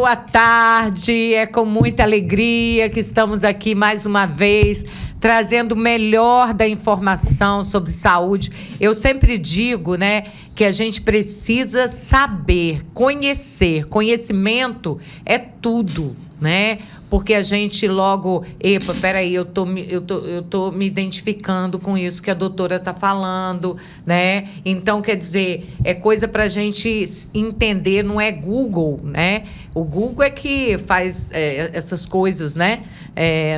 boa tarde. É com muita alegria que estamos aqui mais uma vez, trazendo o melhor da informação sobre saúde. Eu sempre digo, né, que a gente precisa saber, conhecer. Conhecimento é tudo, né? Porque a gente logo... Epa, peraí, eu tô me identificando com isso que a doutora está falando, né? Então, quer dizer, é coisa para a gente entender, não é Google, né? O Google é que faz essas coisas, né?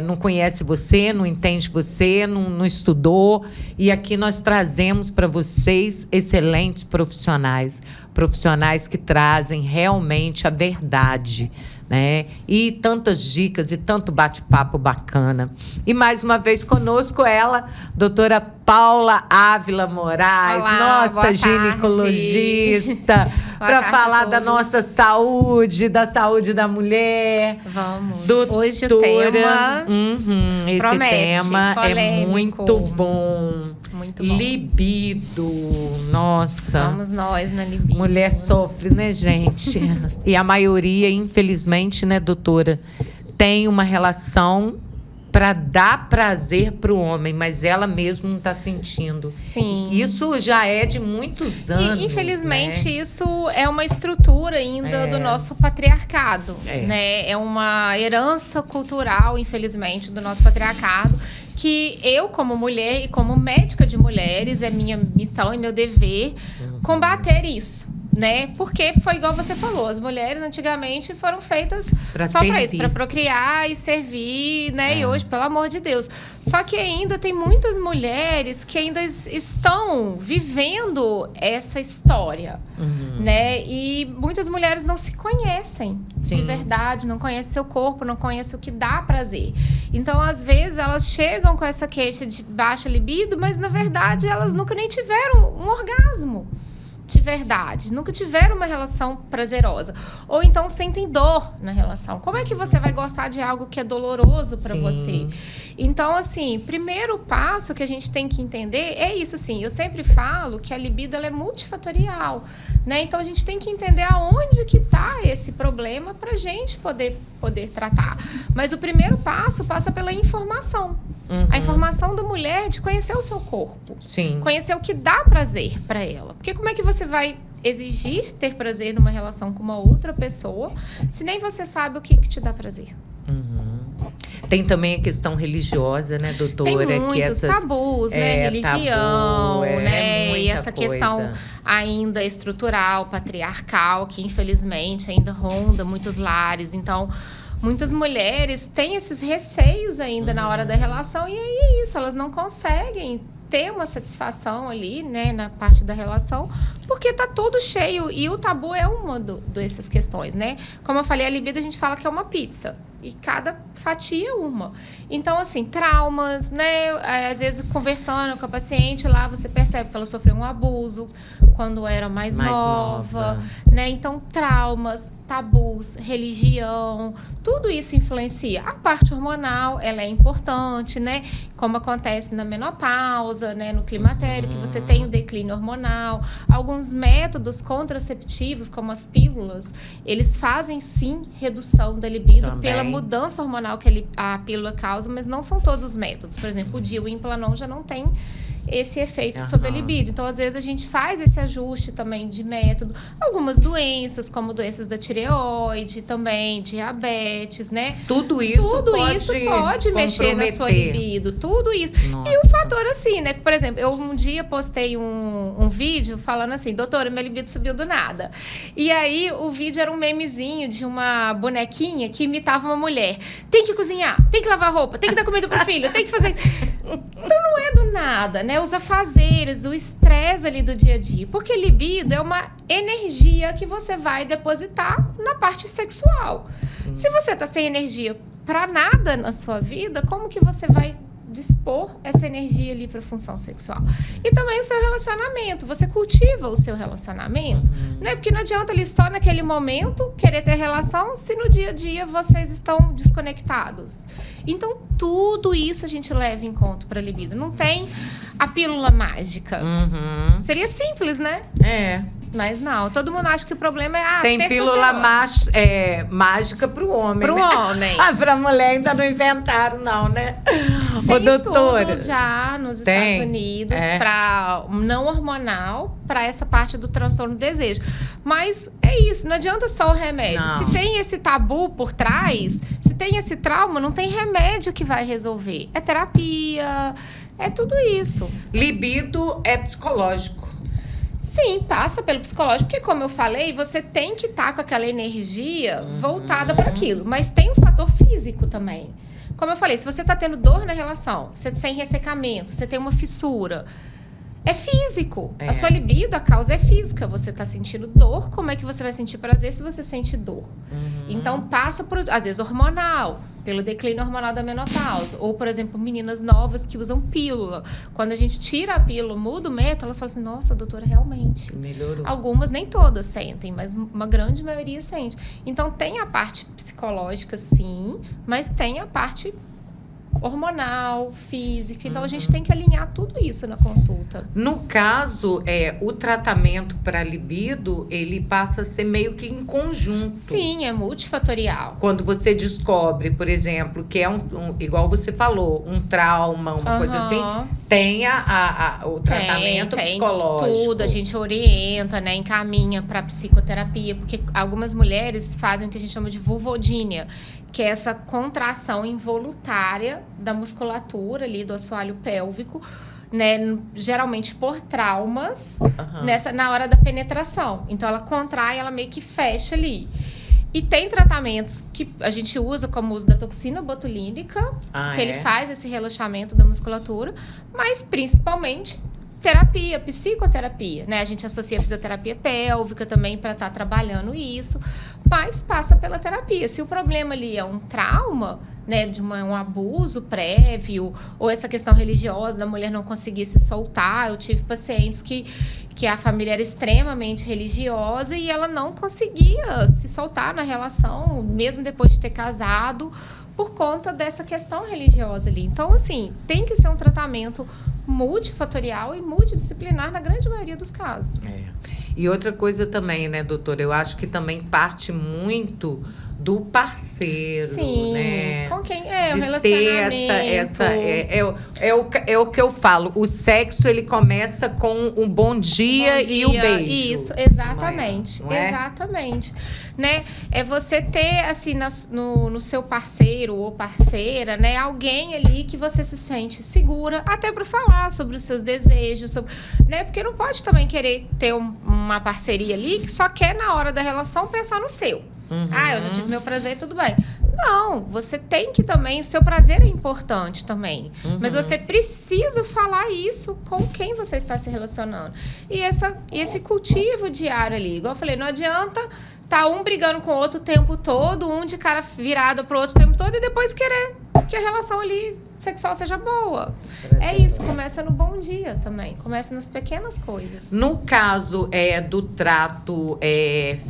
Não conhece você, não entende você, não estudou. E aqui nós trazemos para vocês excelentes profissionais. Profissionais que trazem realmente a verdade, né? E tantas dicas e tanto bate-papo bacana. E mais uma vez conosco ela, doutora Paula Ávila Moraes, Olá, nossa ginecologista, para falar da nossa saúde, da saúde da mulher. Vamos. Doutora, hoje o tema esse promete, tema polêmico. É muito bom. Muito bom. Libido, nossa. Vamos nós na libido. Mulher sofre, né, gente? E a maioria, infelizmente, né, doutora, tem uma relação para dar prazer para o homem, mas ela mesma não está sentindo. Sim. Isso já é de muitos anos. E, infelizmente, né? Isso é uma estrutura ainda do nosso patriarcado. Né? É uma herança cultural, infelizmente, do nosso patriarcado, que eu, como mulher e como médica de mulheres, é minha missão e meu dever combater isso. Né? Porque foi igual você falou, as mulheres antigamente foram feitas só para isso, para procriar e servir, né? E hoje, pelo amor de Deus. Só que ainda tem muitas mulheres que ainda estão vivendo essa história, né? E muitas mulheres não se conhecem de verdade, não conhecem seu corpo, não conhecem o que dá prazer. Então, às vezes, elas chegam com essa queixa de baixa libido, mas, na verdade, elas nunca nem tiveram um orgasmo. De verdade, nunca tiveram uma relação prazerosa. Ou então sentem dor na relação. Como é que você vai gostar de algo que é doloroso para você? Então, assim, primeiro passo que a gente tem que entender é isso, assim. Eu sempre falo que a libido ela é multifatorial, né? Então, a gente tem que entender aonde que está esse problema para a gente poder tratar. Mas o primeiro passo passa pela informação. A informação da mulher de conhecer o seu corpo. Conhecer o que dá prazer para ela. Porque como é que você vai exigir ter prazer numa relação com uma outra pessoa se nem você sabe o que te dá prazer? Tem também a questão religiosa, né, doutora? Tem muitos tabus, né? Religião, né? E essa questão ainda estrutural, patriarcal, que infelizmente ainda ronda muitos lares. Então, muitas mulheres têm esses receios ainda na hora da relação e aí é isso, elas não conseguem ter uma satisfação ali, né, na parte da relação, porque tá todo cheio e o tabu é uma dessas questões, né? Como eu falei, a libido a gente fala que é uma pizza e cada fatia é uma. Então, assim, traumas, né? Às vezes, conversando com a paciente lá, você percebe que ela sofreu um abuso quando era mais nova, né? Então, traumas, tabus, religião, tudo isso influencia. A parte hormonal, ela é importante, né? Como acontece na menopausa, né? No climatério, que você tem o declínio hormonal. Alguns métodos contraceptivos, como as pílulas, eles fazem, sim, redução da libido pela mudança hormonal que a pílula causa, mas não são todos os métodos. Por exemplo, o DIU e o Implanon já não tem esse efeito sobre a libido. Então, às vezes, a gente faz esse ajuste também de método. Algumas doenças, como doenças da tireoide, também diabetes, né? Tudo isso pode mexer na sua libido. Tudo isso. E o fator assim, né? Por exemplo, eu um dia postei um vídeo falando assim, doutora, minha libido subiu do nada. E aí, o vídeo era um memezinho de uma bonequinha que imitava uma mulher. Tem que cozinhar, tem que lavar roupa, tem que dar comida pro filho, tem que fazer... Então, não é do nada, né? Os afazeres, o estresse ali do dia a dia. Porque libido é uma energia que você vai depositar na parte sexual. Se você tá sem energia para nada na sua vida, como que você vai dispor essa energia ali para a função sexual? E também o seu relacionamento. Você cultiva o seu relacionamento, né? Porque não adianta ali só naquele momento querer ter relação se no dia a dia vocês estão desconectados. Então, tudo isso a gente leva em conta para a libido. Não tem a pílula mágica. Seria simples, né? Mas não, todo mundo acha que o problema é tem pílula mágica pro homem. Pro homem. Pra mulher ainda não inventaram, não, né? Tem estudos já nos Estados Unidos para não hormonal, para essa parte do transtorno do desejo. Mas é isso, não adianta só o remédio. Não. Se tem esse tabu por trás, se tem esse trauma, não tem remédio que vai resolver. É terapia, é tudo isso. Libido é psicológico. Sim, passa pelo psicológico, porque como eu falei, você tem que estar com aquela energia voltada para aquilo. Mas tem um fator físico também. Como eu falei, se você está tendo dor na relação, você tem ressecamento, você tem uma fissura, é físico. A sua libido, a causa é física. Você está sentindo dor, como é que você vai sentir prazer se você sente dor? Então, passa por, às vezes, hormonal, pelo declínio hormonal da menopausa. Ou, por exemplo, meninas novas que usam pílula. Quando a gente tira a pílula, muda o método, elas falam assim, nossa, doutora, realmente. Melhorou. Algumas, nem todas sentem, mas uma grande maioria sente. Então, tem a parte psicológica, sim, mas tem a parte hormonal, física. Então, a gente tem que alinhar tudo isso na consulta. No caso, o tratamento para libido, ele passa a ser meio que em conjunto. Sim, é multifatorial. Quando você descobre, por exemplo, que é igual você falou, um trauma, uma coisa assim, tem o tratamento psicológico. Tudo, a gente orienta, né, encaminha para psicoterapia, porque algumas mulheres fazem o que a gente chama de vulvodínia, que é essa contração involuntária da musculatura ali do assoalho pélvico, né, geralmente por traumas, na hora da penetração. Então, ela contrai, ela meio que fecha ali. E tem tratamentos que a gente usa, como o uso da toxina botulínica, que ele faz esse relaxamento da musculatura, mas principalmente terapia, psicoterapia, né? A gente associa a fisioterapia pélvica também para estar trabalhando isso, mas passa pela terapia. Se o problema ali é um trauma, né, de um abuso prévio, ou essa questão religiosa da mulher não conseguir se soltar, eu tive pacientes que a família era extremamente religiosa e ela não conseguia se soltar na relação, mesmo depois de ter casado, por conta dessa questão religiosa ali. Então, assim, tem que ser um tratamento multifatorial e multidisciplinar na grande maioria dos casos. E outra coisa também, né, doutora? Eu acho que também parte muito do parceiro, né? Com quem é o relacionamento. É o que eu falo. O sexo, ele começa com um bom dia e o beijo. Isso, exatamente. Não é? Exatamente. Né? É você ter, assim, no seu parceiro ou parceira, né? Alguém ali que você se sente segura, até para falar sobre os seus desejos, né? Porque não pode também querer ter uma parceria ali que só quer, na hora da relação, pensar no seu. Eu já tive meu prazer, tudo bem. Não, você tem que também... Seu prazer é importante também. Mas você precisa falar isso com quem você está se relacionando. E esse cultivo diário ali. Igual eu falei, não adianta tá um brigando com o outro o tempo todo, um de cara virado pro outro o tempo todo, e depois querer que a relação ali sexual seja boa. É isso, começa no bom dia também. Começa nas pequenas coisas. No caso do trato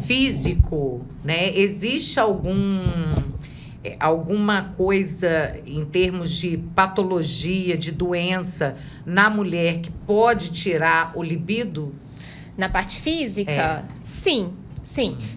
físico, né? Existe alguma coisa em termos de patologia, de doença na mulher que pode tirar o libido? Na parte física? Sim.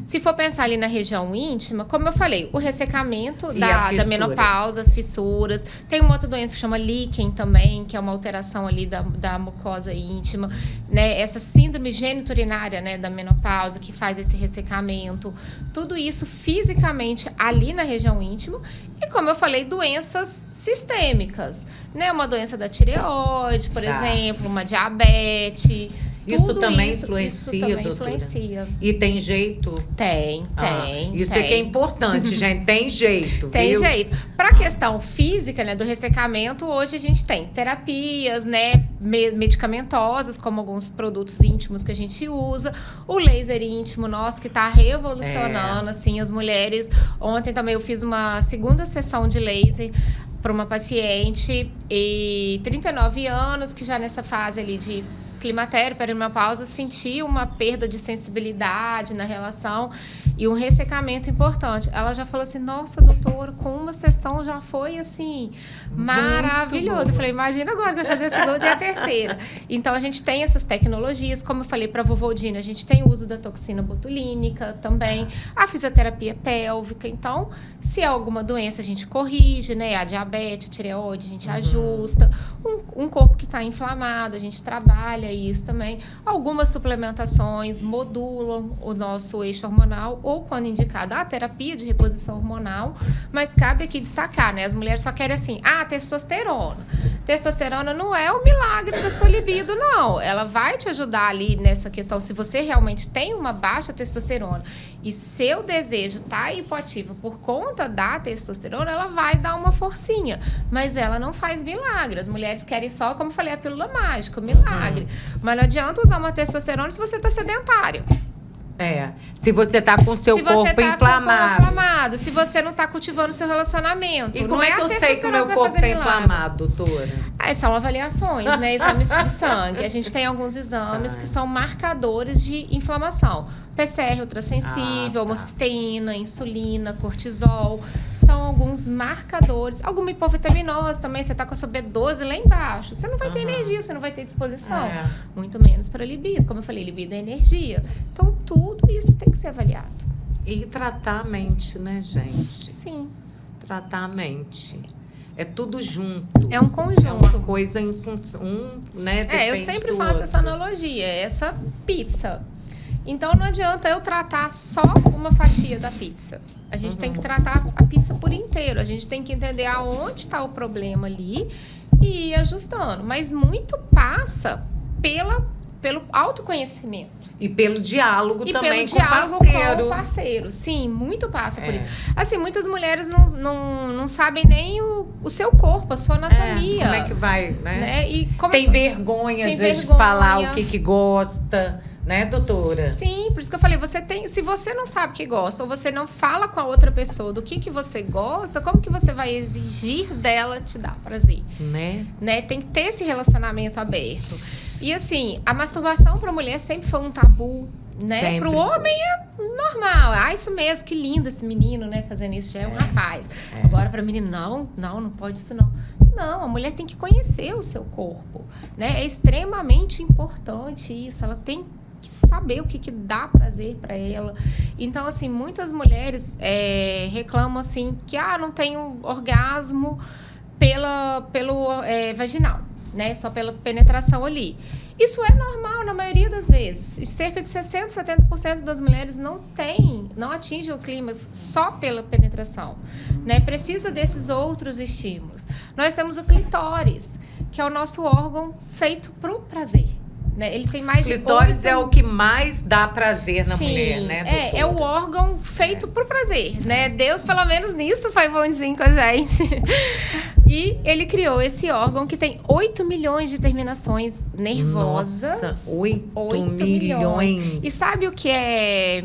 Se for pensar ali na região íntima, como eu falei, o ressecamento da menopausa, as fissuras. Tem uma outra doença que chama líquen também, que é uma alteração ali da mucosa íntima, né? Essa síndrome geniturinária, né, da menopausa, que faz esse ressecamento. Tudo isso fisicamente ali na região íntima. E, como eu falei, doenças sistêmicas, né? Uma doença da tireoide, por exemplo, uma diabetes. Isso também influencia, doutora? E tem jeito? Tem. Isso é que é importante, gente. Tem jeito, Tem jeito. Para a questão física, né, do ressecamento, hoje a gente tem terapias, né, medicamentosas, como alguns produtos íntimos que a gente usa. O laser íntimo nosso, que está revolucionando, assim, as mulheres. Ontem também eu fiz uma segunda sessão de laser para uma paciente, e 39 anos, que já nessa fase ali de climatério, perimenopausa, senti uma perda de sensibilidade na relação e um ressecamento importante. Ela já falou assim, nossa, doutora, com uma sessão já foi, assim, maravilhoso. Eu falei, imagina agora que vai fazer a segunda e a terceira. Então, a gente tem essas tecnologias, como eu falei para a vovô Dina, a gente tem o uso da toxina botulínica também, a fisioterapia pélvica. Então, se há alguma doença, a gente corrige, né? A diabetes, a tireoide, a gente ajusta. Um corpo que está inflamado, a gente trabalha isso também. Algumas suplementações modulam o nosso eixo hormonal ou, quando indicada, a terapia de reposição hormonal. Mas cabe aqui destacar, né? As mulheres só querem assim, testosterona. Testosterona não é o milagre da sua libido, não. Ela vai te ajudar ali nessa questão. Se você realmente tem uma baixa testosterona e seu desejo está hipoativo por conta da testosterona, ela vai dar uma forcinha. Mas ela não faz milagre. As mulheres querem só, como eu falei, a pílula mágica, o milagre. Mas não adianta usar uma testosterona se você está sedentário. Se você tá com o seu corpo inflamado. Se você não tá cultivando o seu relacionamento. E como é que eu sei que o meu corpo tá inflamado, doutora? São avaliações, né? Exames de sangue. A gente tem alguns exames que são marcadores de inflamação. PCR ultrassensível, homocisteína, insulina, cortisol. São alguns marcadores. Alguma hipovitaminose também. Você tá com a sua B12 lá embaixo. Você não vai ter energia, você não vai ter disposição. Muito menos para libido. Como eu falei, libido é energia. Então, tudo isso tem que ser avaliado. E tratar a mente, né, gente? Sim. Tratar a mente. É tudo junto. É um conjunto. É uma coisa em função, né? Eu sempre faço essa analogia. Essa pizza. Então, não adianta eu tratar só uma fatia da pizza. A gente tem que tratar a pizza por inteiro. A gente tem que entender aonde está o problema ali e ir ajustando. Mas muito passa pelo autoconhecimento. E pelo diálogo também com o parceiro. Com o parceiro. Sim, muito passa por isso. Assim, muitas mulheres não sabem nem o seu corpo, a sua anatomia. Como é que vai, né? E tem vergonha, às vezes, de falar o que gosta. Né, doutora? Sim, por isso que eu falei, se você não sabe o que gosta, ou você não fala com a outra pessoa do que você gosta, como que você vai exigir dela te dar prazer? Né? Tem que ter esse relacionamento aberto. E assim, a masturbação para a mulher sempre foi um tabu, né? Para o homem é normal. Isso mesmo, que lindo esse menino, né? Fazendo isso, já é um rapaz. Agora, para menino, não pode isso não. Não, a mulher tem que conhecer o seu corpo, né? É extremamente importante isso. Ela tem que saber o que dá prazer para ela. Então, assim, muitas mulheres reclamam assim que não tenho orgasmo pelo vaginal, né? Só pela penetração ali. Isso é normal na maioria das vezes. Cerca de 60%, 70% das mulheres não atingem o clímax só pela penetração, né? Precisa desses outros estímulos. Nós temos o clitóris, que é o nosso órgão feito para o prazer. Né? Ele tem mais clitóris é o que mais dá prazer na mulher, né, doutora? É o órgão feito pro prazer, né? Deus, pelo menos nisso, foi bonzinho com a gente. E ele criou esse órgão que tem 8 milhões de terminações nervosas. Nossa, 8 milhões. E sabe o que é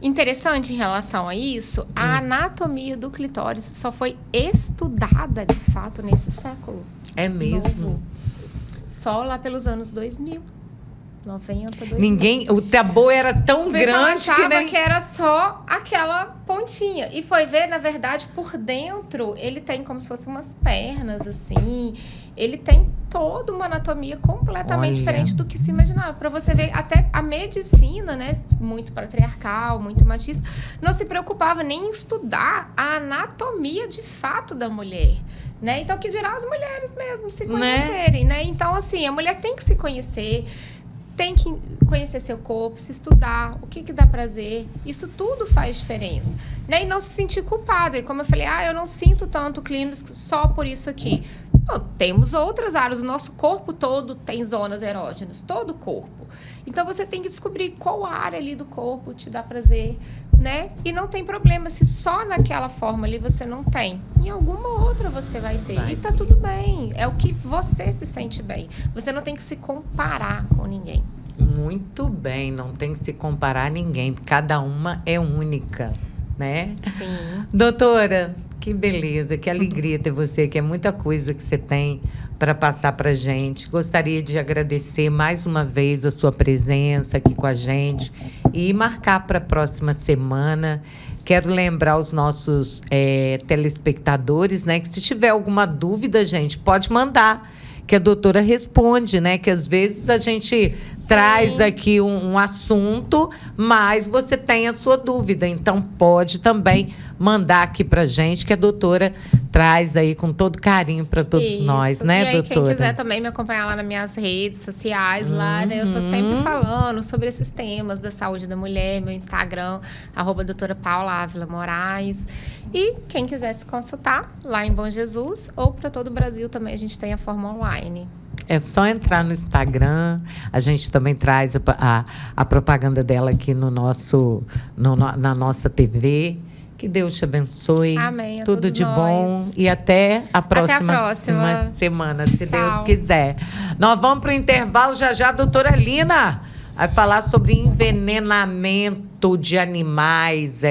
interessante em relação a isso? A anatomia do clitóris só foi estudada, de fato, nesse século. É mesmo? Novo. Só lá pelos anos 2000. 90, 2000. O tabu era tão grande achava que era só aquela pontinha. E foi ver, na verdade, por dentro, ele tem como se fossem umas pernas, assim. Ele tem toda uma anatomia completamente diferente do que se imaginava. Para você ver, até a medicina, né, muito patriarcal, muito machista, não se preocupava nem em estudar a anatomia de fato da mulher. Né? Então, que dirá as mulheres mesmo se conhecerem, né? Então, assim, a mulher tem que se conhecer, tem que conhecer seu corpo, se estudar, o que dá prazer. Isso tudo faz diferença. Né? E não se sentir culpada. E como eu falei, eu não sinto tanto clímax só por isso aqui. Não, temos outras áreas. O nosso corpo todo tem zonas erógenas, todo o corpo. Então, você tem que descobrir qual área ali do corpo te dá prazer, né? E não tem problema se só naquela forma ali você não tem. Em alguma outra você vai ter. E tá tudo bem. É o que você se sente bem. Você não tem que se comparar com ninguém. Muito bem. Não tem que se comparar a ninguém. Cada uma é única, né? Sim. Doutora, Que beleza, que alegria ter você, que é muita coisa que você tem para passar para a gente. Gostaria de agradecer mais uma vez a sua presença aqui com a gente e marcar para a próxima semana. Quero lembrar os nossos telespectadores, né, que se tiver alguma dúvida, gente, pode mandar, que a doutora responde, né? Que às vezes a gente traz aqui um assunto, mas você tem a sua dúvida. Então, pode também mandar aqui pra gente, que a doutora traz aí com todo carinho para todos nós, né, e aí, doutora? Quem quiser também me acompanhar lá nas minhas redes sociais, lá, né? Eu tô sempre falando sobre esses temas da saúde da mulher, meu Instagram, @doutora Paula Ávila Moraes. E quem quiser se consultar, lá em Bom Jesus, ou para todo o Brasil também, a gente tem a forma online. É só entrar no Instagram. A gente também traz a propaganda dela aqui na nossa TV. Que Deus te abençoe. Amém. Tudo de bom. E até a próxima semana, se Deus quiser. Nós vamos para o intervalo já já, doutora Lina vai falar sobre envenenamento de animais.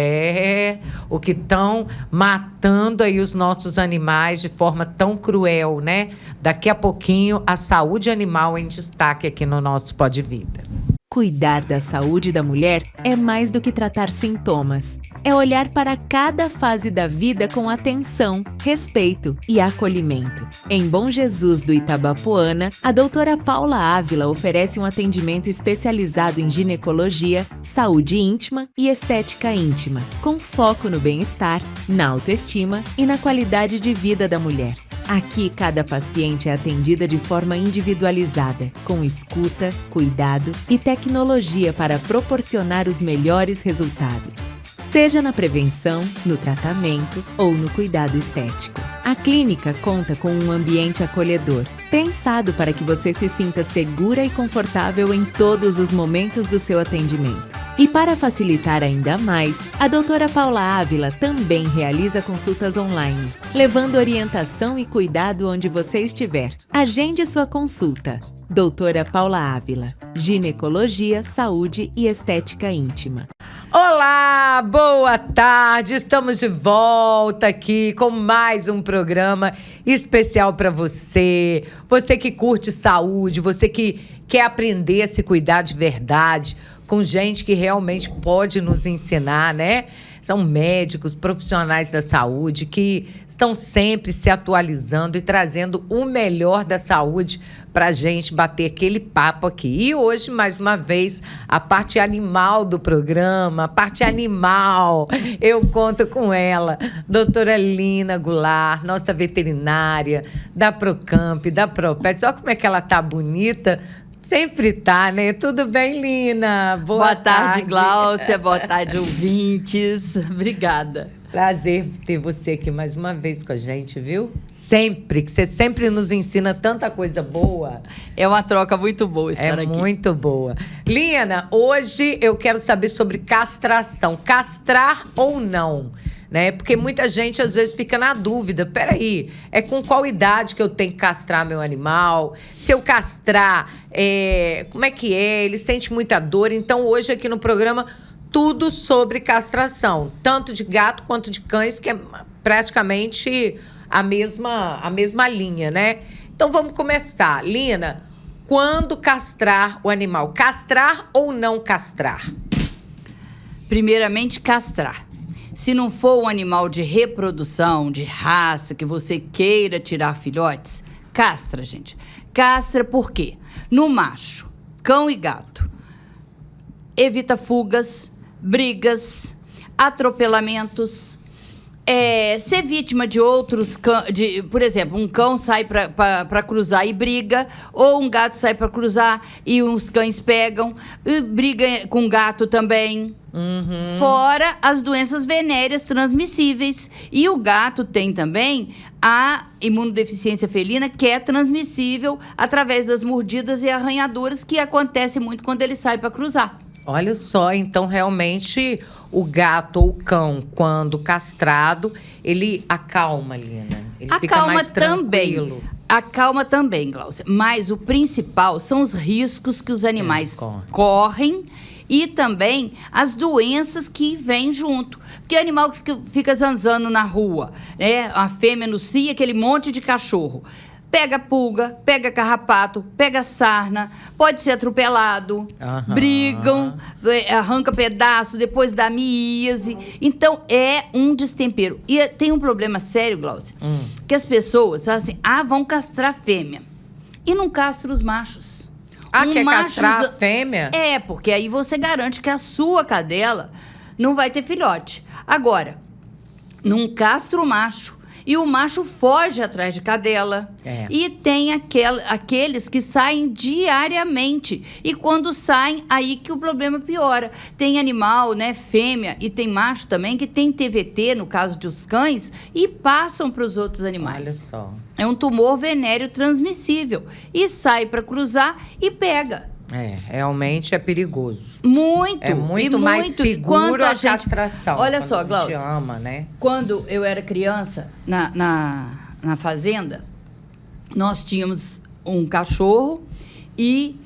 O que estão matando aí os nossos animais de forma tão cruel, né? Daqui a pouquinho, a saúde animal em destaque aqui no nosso Pode Vida. Cuidar da saúde da mulher é mais do que tratar sintomas. É olhar para cada fase da vida com atenção, respeito e acolhimento. Em Bom Jesus do Itabapoana, a doutora Paula Ávila oferece um atendimento especializado em ginecologia, saúde íntima e estética íntima, com foco no bem-estar, na autoestima e na qualidade de vida da mulher. Aqui, cada paciente é atendida de forma individualizada, com escuta, cuidado e tecnologia para proporcionar os melhores resultados. Seja na prevenção, no tratamento ou no cuidado estético. A clínica conta com um ambiente acolhedor, pensado para que você se sinta segura e confortável em todos os momentos do seu atendimento. E para facilitar ainda mais, a doutora Paula Ávila também realiza consultas online, levando orientação e cuidado onde você estiver. Agende sua consulta. Doutora Paula Ávila, ginecologia, saúde e estética íntima. Olá, boa tarde. Estamos de volta aqui com mais um programa especial para você. Você que curte saúde, você que quer aprender a se cuidar de verdade, com gente que realmente pode nos ensinar, né? São médicos, profissionais da saúde que estão sempre se atualizando e trazendo o melhor da saúde para a gente bater aquele papo aqui. E hoje, mais uma vez, a parte animal do programa, a parte animal, eu conto com ela, doutora Lina Goulart, nossa veterinária da Procamp, da Propet. Olha como é que ela tá bonita. Sempre tá, né? Tudo bem, Lina? Boa tarde, Gláucia. Boa tarde, ouvintes. Obrigada. Prazer ter você aqui mais uma vez com a gente, viu? Sempre, que você sempre nos ensina tanta coisa boa. É uma troca muito boa estar aqui. É muito boa. Lina, hoje eu quero saber sobre castração. Castrar ou não? Né? Porque muita gente, às vezes, fica na dúvida. Peraí, é com qual idade que eu tenho que castrar meu animal? Se eu castrar, como é que é? Ele sente muita dor. Então, hoje aqui no programa, tudo sobre castração. Tanto de gato quanto de cães, que é praticamente a mesma linha, né? Então, vamos começar. Lina, quando castrar o animal? Castrar ou não castrar? Primeiramente, castrar. Se não for um animal de reprodução, de raça, que você queira tirar filhotes, castra, gente. Castra por quê? No macho, cão e gato, evita fugas, brigas, atropelamentos, ser vítima de outros cães, por exemplo, um cão sai para cruzar e briga, ou um gato sai para cruzar e os cães pegam, e briga com gato também. Uhum. Fora as doenças venéreas transmissíveis. E o gato tem também a imunodeficiência felina, que é transmissível através das mordidas e arranhaduras, que acontece muito quando ele sai para cruzar. Olha só, então realmente o gato ou o cão, quando castrado, ele acalma, Lina. Ele fica mais tranquilo. Acalma também, Gláucia. Mas o principal são os riscos que os animais correm e também as doenças que vêm junto. Porque animal que fica zanzando na rua, né? A fêmea no cio, aquele monte de cachorro. Pega pulga, pega carrapato, pega sarna, pode ser atropelado, brigam, arranca pedaço, depois dá miíase. Então, é um destempero. E tem um problema sério, Glaucia, que as pessoas falam assim, vão castrar a fêmea. E não castram os machos. Quer castrar a fêmea? É, porque aí você garante que a sua cadela não vai ter filhote. Agora, não castra o macho. E o macho foge atrás de cadela. E tem aqueles que saem diariamente. E quando saem, aí que o problema piora. Tem animal, né, fêmea, e tem macho também, que tem TVT, no caso dos cães, e passam para os outros animais. Olha só. É um tumor venéreo transmissível. E sai para cruzar e pega. Realmente é perigoso. Muito. É muito mais seguro a castração. Olha só, Glaucia. A gente ama, né? Quando eu era criança, na fazenda, nós tínhamos um cachorro e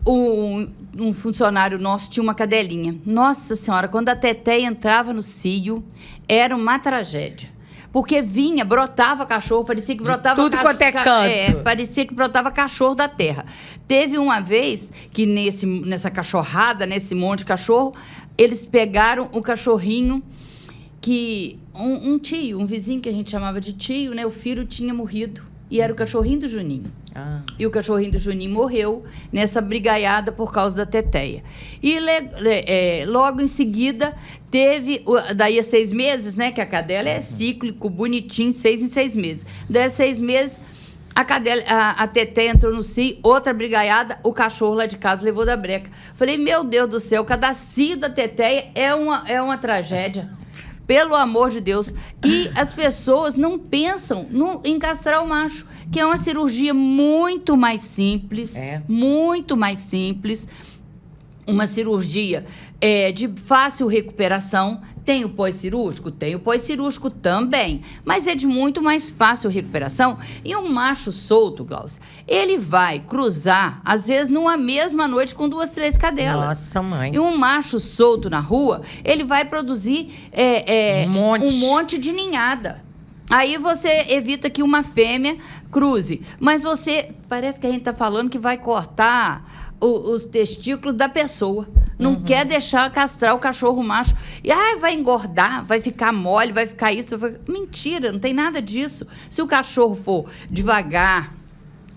um funcionário nosso tinha uma cadelinha. Nossa Senhora, quando a teteia entrava no cio, era uma tragédia. Porque brotava cachorro, parecia que brotava tudo quanto é canto. Parecia que brotava cachorro da terra. Teve uma vez que nessa cachorrada, nesse monte de cachorro, eles pegaram o cachorrinho que um tio, um vizinho que a gente chamava de tio, né? O filho tinha morrido. E era o cachorrinho do Juninho. E o cachorrinho do Juninho morreu nessa brigaiada por causa da teteia. E logo em seguida teve, daí a 6 meses, né? Que a cadela é cíclico, bonitinho, 6 em 6 meses. Daí a 6 meses, a teteia entrou no cio, outra brigaiada, o cachorro lá de casa levou da breca. Falei, meu Deus do céu, cada cio da teteia é uma tragédia. Pelo amor de Deus. E as pessoas não pensam em castrar o macho, que é uma cirurgia muito mais simples. Muito mais simples. Uma cirurgia de fácil recuperação. Tem o pós-cirúrgico? Tem o pós-cirúrgico também. Mas é de muito mais fácil recuperação. E um macho solto, Glaucia, ele vai cruzar, às vezes, numa mesma noite com 2, 3 cadelas. Nossa, mãe. E um macho solto na rua, ele vai produzir um monte de ninhada. Aí você evita que uma fêmea cruze. Mas parece que a gente está falando que vai cortar os testículos da pessoa. Não quer deixar castrar o cachorro macho. E vai engordar, vai ficar mole, vai ficar isso. Mentira, não tem nada disso. Se o cachorro for devagar,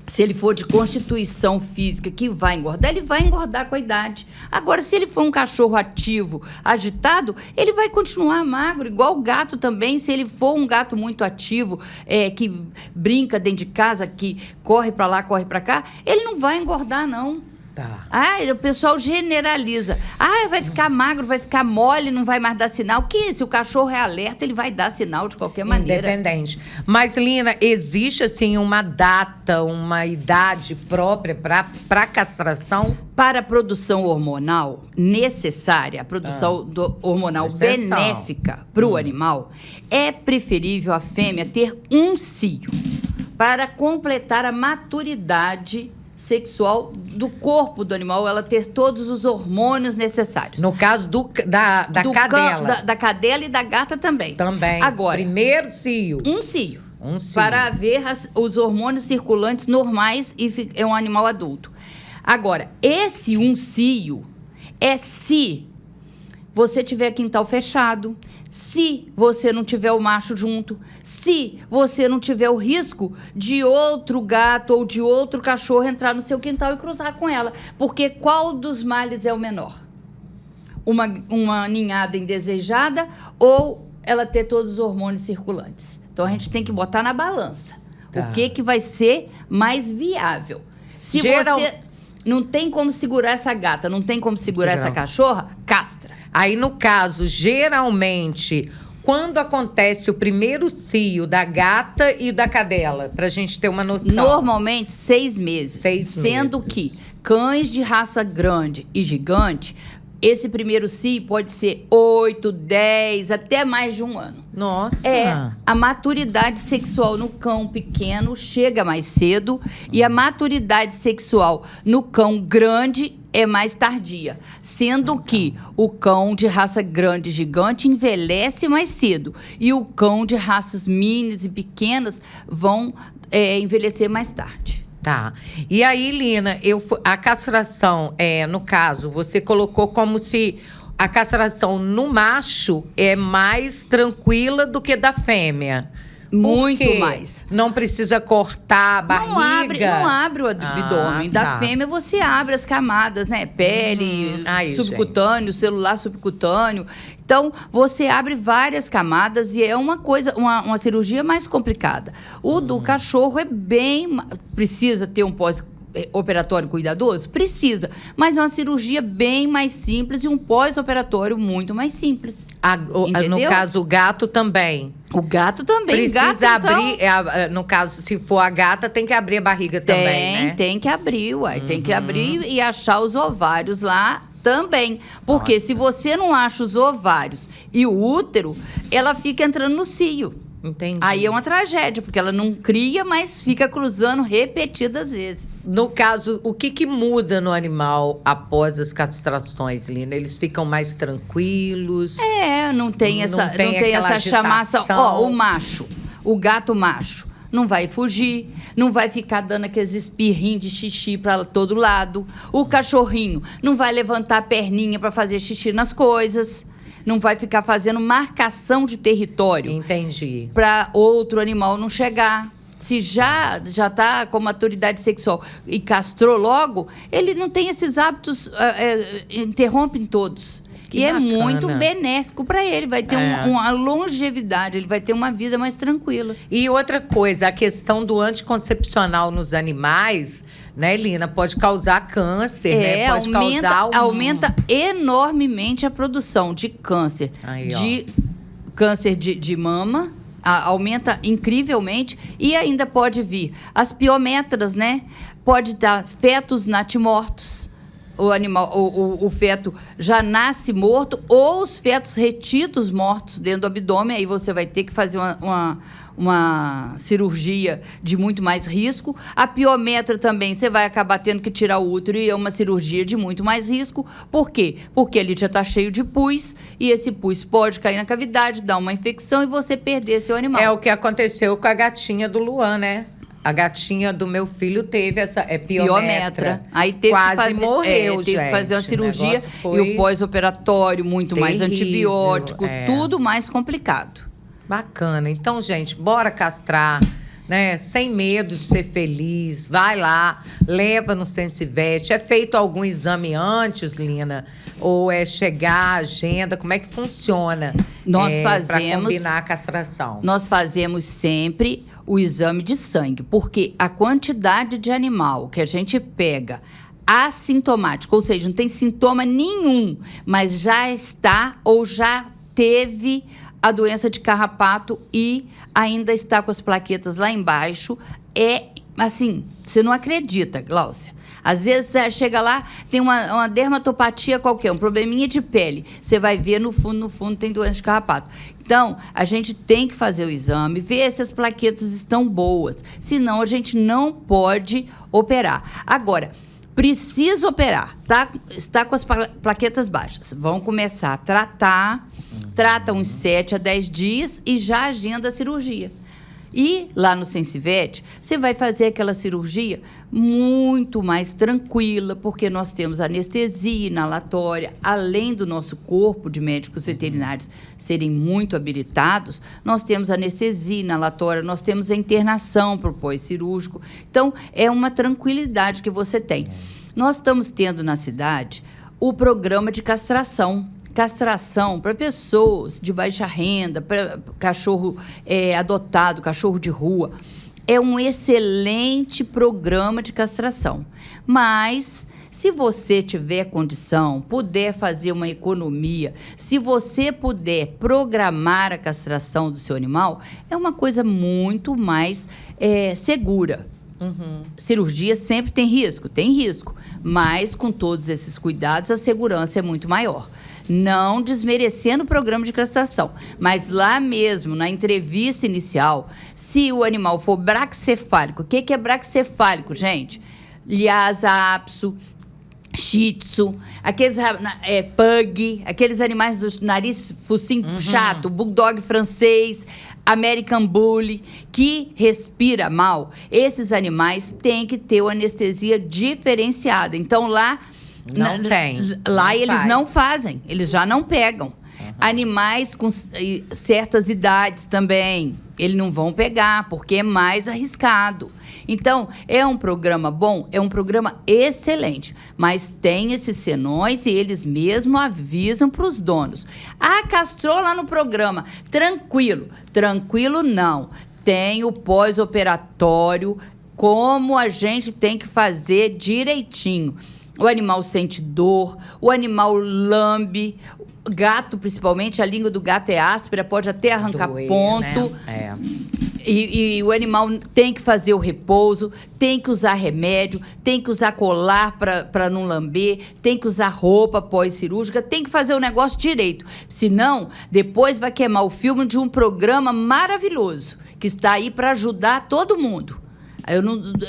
se ele for de constituição física que vai engordar, ele vai engordar com a idade. Agora, se ele for um cachorro ativo, agitado, ele vai continuar magro, igual o gato também. Se ele for um gato muito ativo, que brinca dentro de casa, que corre para lá, corre para cá, ele não vai engordar, não. O pessoal generaliza. Vai ficar magro, vai ficar mole, não vai mais dar sinal. Que se o cachorro é alerta, ele vai dar sinal de qualquer maneira. Independente. Mas, Lina, existe, assim, uma data, uma idade própria para castração? Para a produção hormonal necessária, a produção hormonal benéfica para o animal, é preferível a fêmea ter um cio para completar a maturidade sexual do corpo do animal, ela ter todos os hormônios necessários. No caso da cadela. Da cadela e da gata também. Agora, primeiro cio. Um cio. Para haver os hormônios circulantes normais e é um animal adulto. Agora, esse um cio é se você tiver quintal fechado, se você não tiver o macho junto, se você não tiver o risco de outro gato ou de outro cachorro entrar no seu quintal e cruzar com ela. Porque qual dos males é o menor? Uma ninhada indesejada ou ela ter todos os hormônios circulantes? Então, a gente tem que botar na balança. O que vai ser mais viável? Se você não tem como segurar essa gata, não tem como segurar essa cachorra, castra. Aí, no caso, geralmente, quando acontece o primeiro cio da gata e da cadela? Pra gente ter uma noção. Normalmente, 6 meses. Sendo que cães de raça grande e gigante, esse primeiro cio pode ser 8, 10, até mais de 1 ano. Nossa! A maturidade sexual no cão pequeno chega mais cedo e a maturidade sexual no cão grande é mais tardia, sendo que o cão de raça grande, gigante, envelhece mais cedo e o cão de raças minis e pequenas vão envelhecer mais tarde. Tá. E aí, Lina, a castração, no caso, você colocou como se a castração no macho é mais tranquila do que da fêmea. Muito mais. Não precisa cortar a barriga? Não abre o abdômen. Da fêmea, você abre as camadas, né? Pele, subcutâneo, celular subcutâneo. Então, você abre várias camadas e é uma uma cirurgia mais complicada. O do cachorro precisa ter um pós-operatório cuidadoso? Precisa. Mas é uma cirurgia bem mais simples e um pós-operatório muito mais simples. No caso, o gato também. O gato também. Precisa abrir, no caso, se for a gata, tem que abrir a barriga também, né? Tem que abrir, Tem que abrir e achar os ovários lá também. Porque se você não acha os ovários e o útero, ela fica entrando no cio. Entendi. Aí é uma tragédia, porque ela não cria, mas fica cruzando repetidas vezes. No caso, o que muda no animal após as castrações, Lina? Eles ficam mais tranquilos? Não tem essa chamação. O gato macho, não vai fugir, não vai ficar dando aqueles espirrinhos de xixi para todo lado. O cachorrinho não vai levantar a perninha para fazer xixi nas coisas. Não vai ficar fazendo marcação de território. Entendi. Para outro animal não chegar. Se já está com maturidade sexual e castrou logo, ele não tem esses hábitos, interrompem todos. Que bacana. É muito benéfico para ele. Vai ter uma longevidade, ele vai ter uma vida mais tranquila. E outra coisa, a questão do anticoncepcional nos animais, né, Lina? Pode causar câncer, né? Pode aumenta enormemente a produção de câncer. Câncer de mama, aumenta incrivelmente. E ainda pode vir as piometras, né? Pode dar fetos natimortos. O feto já nasce morto, ou os fetos retidos mortos dentro do abdômen. Aí você vai ter que fazer uma cirurgia de muito mais risco. A piometra também, você vai acabar tendo que tirar o útero e é uma cirurgia de muito mais risco. Por quê? Porque ali já está cheio de pus e esse pus pode cair na cavidade, dar uma infecção e você perder seu animal. É o que aconteceu com a gatinha do Luan, né? A gatinha do meu filho teve essa piometra. Aí teve quase morreu, teve que fazer uma cirurgia e o pós-operatório muito terrível, mais antibiótico, tudo mais complicado. Bacana. Então, gente, bora castrar, né? Sem medo de ser feliz. Vai lá, leva no Sensivete. É feito algum exame antes, Lina? Ou é chegar a agenda? Como é que funciona? Nós fazemos para combinar a castração. Nós fazemos sempre o exame de sangue, porque a quantidade de animal que a gente pega assintomático, ou seja, não tem sintoma nenhum, mas já está ou já teve a doença de carrapato e ainda está com as plaquetas lá embaixo, assim, você não acredita, Gláucia. Às vezes, chega lá, tem uma dermatopatia qualquer, um probleminha de pele. Você vai ver, no fundo, tem doença de carrapato. Então, a gente tem que fazer o exame, ver se as plaquetas estão boas. Senão, a gente não pode operar. Agora, precisa operar, tá? Está com as plaquetas baixas. Vão começar a tratar, trata uns 7 a 10 dias e já agenda a cirurgia. E lá no Sensivete, você vai fazer aquela cirurgia muito mais tranquila, porque nós temos anestesia inalatória, além do nosso corpo de médicos veterinários serem muito habilitados, nós temos anestesia inalatória, nós temos a internação para o pós-cirúrgico. Então, é uma tranquilidade que você tem. Nós estamos tendo na cidade o programa de castração para pessoas de baixa renda, para cachorro adotado, cachorro de rua. É um excelente programa de castração. Mas, se você tiver condição, puder fazer uma economia, se você puder programar a castração do seu animal, é uma coisa muito mais segura. Cirurgia sempre tem risco, mas com todos esses cuidados, a segurança é muito maior. Não desmerecendo o programa de castração, mas lá mesmo, na entrevista inicial, se o animal for braquicefálico, o que é braquicefálico, gente? Lhasa apso, Shih Tzu, aqueles pug, aqueles animais do nariz focinho chato, bulldog francês, American Bully, que respira mal. Esses animais têm que ter uma anestesia diferenciada. Então, lá eles não fazem, eles já não pegam. Animais com certas idades também, eles não vão pegar, porque é mais arriscado. Então, é um programa bom? É um programa excelente, mas tem esses senões e eles mesmos avisam para os donos. Ah, castrou lá no programa. Tranquilo. Tranquilo não. Tem o pós-operatório, como a gente tem que fazer direitinho. O animal sente dor, o animal lambe, gato, principalmente, a língua do gato é áspera, pode até arrancar ponto. Né? E o animal tem que fazer o repouso, tem que usar remédio, tem que usar colar para não lamber, tem que usar roupa pós-cirúrgica, tem que fazer o negócio direito. Senão, depois vai queimar o filme de um programa maravilhoso, que está aí para ajudar todo mundo.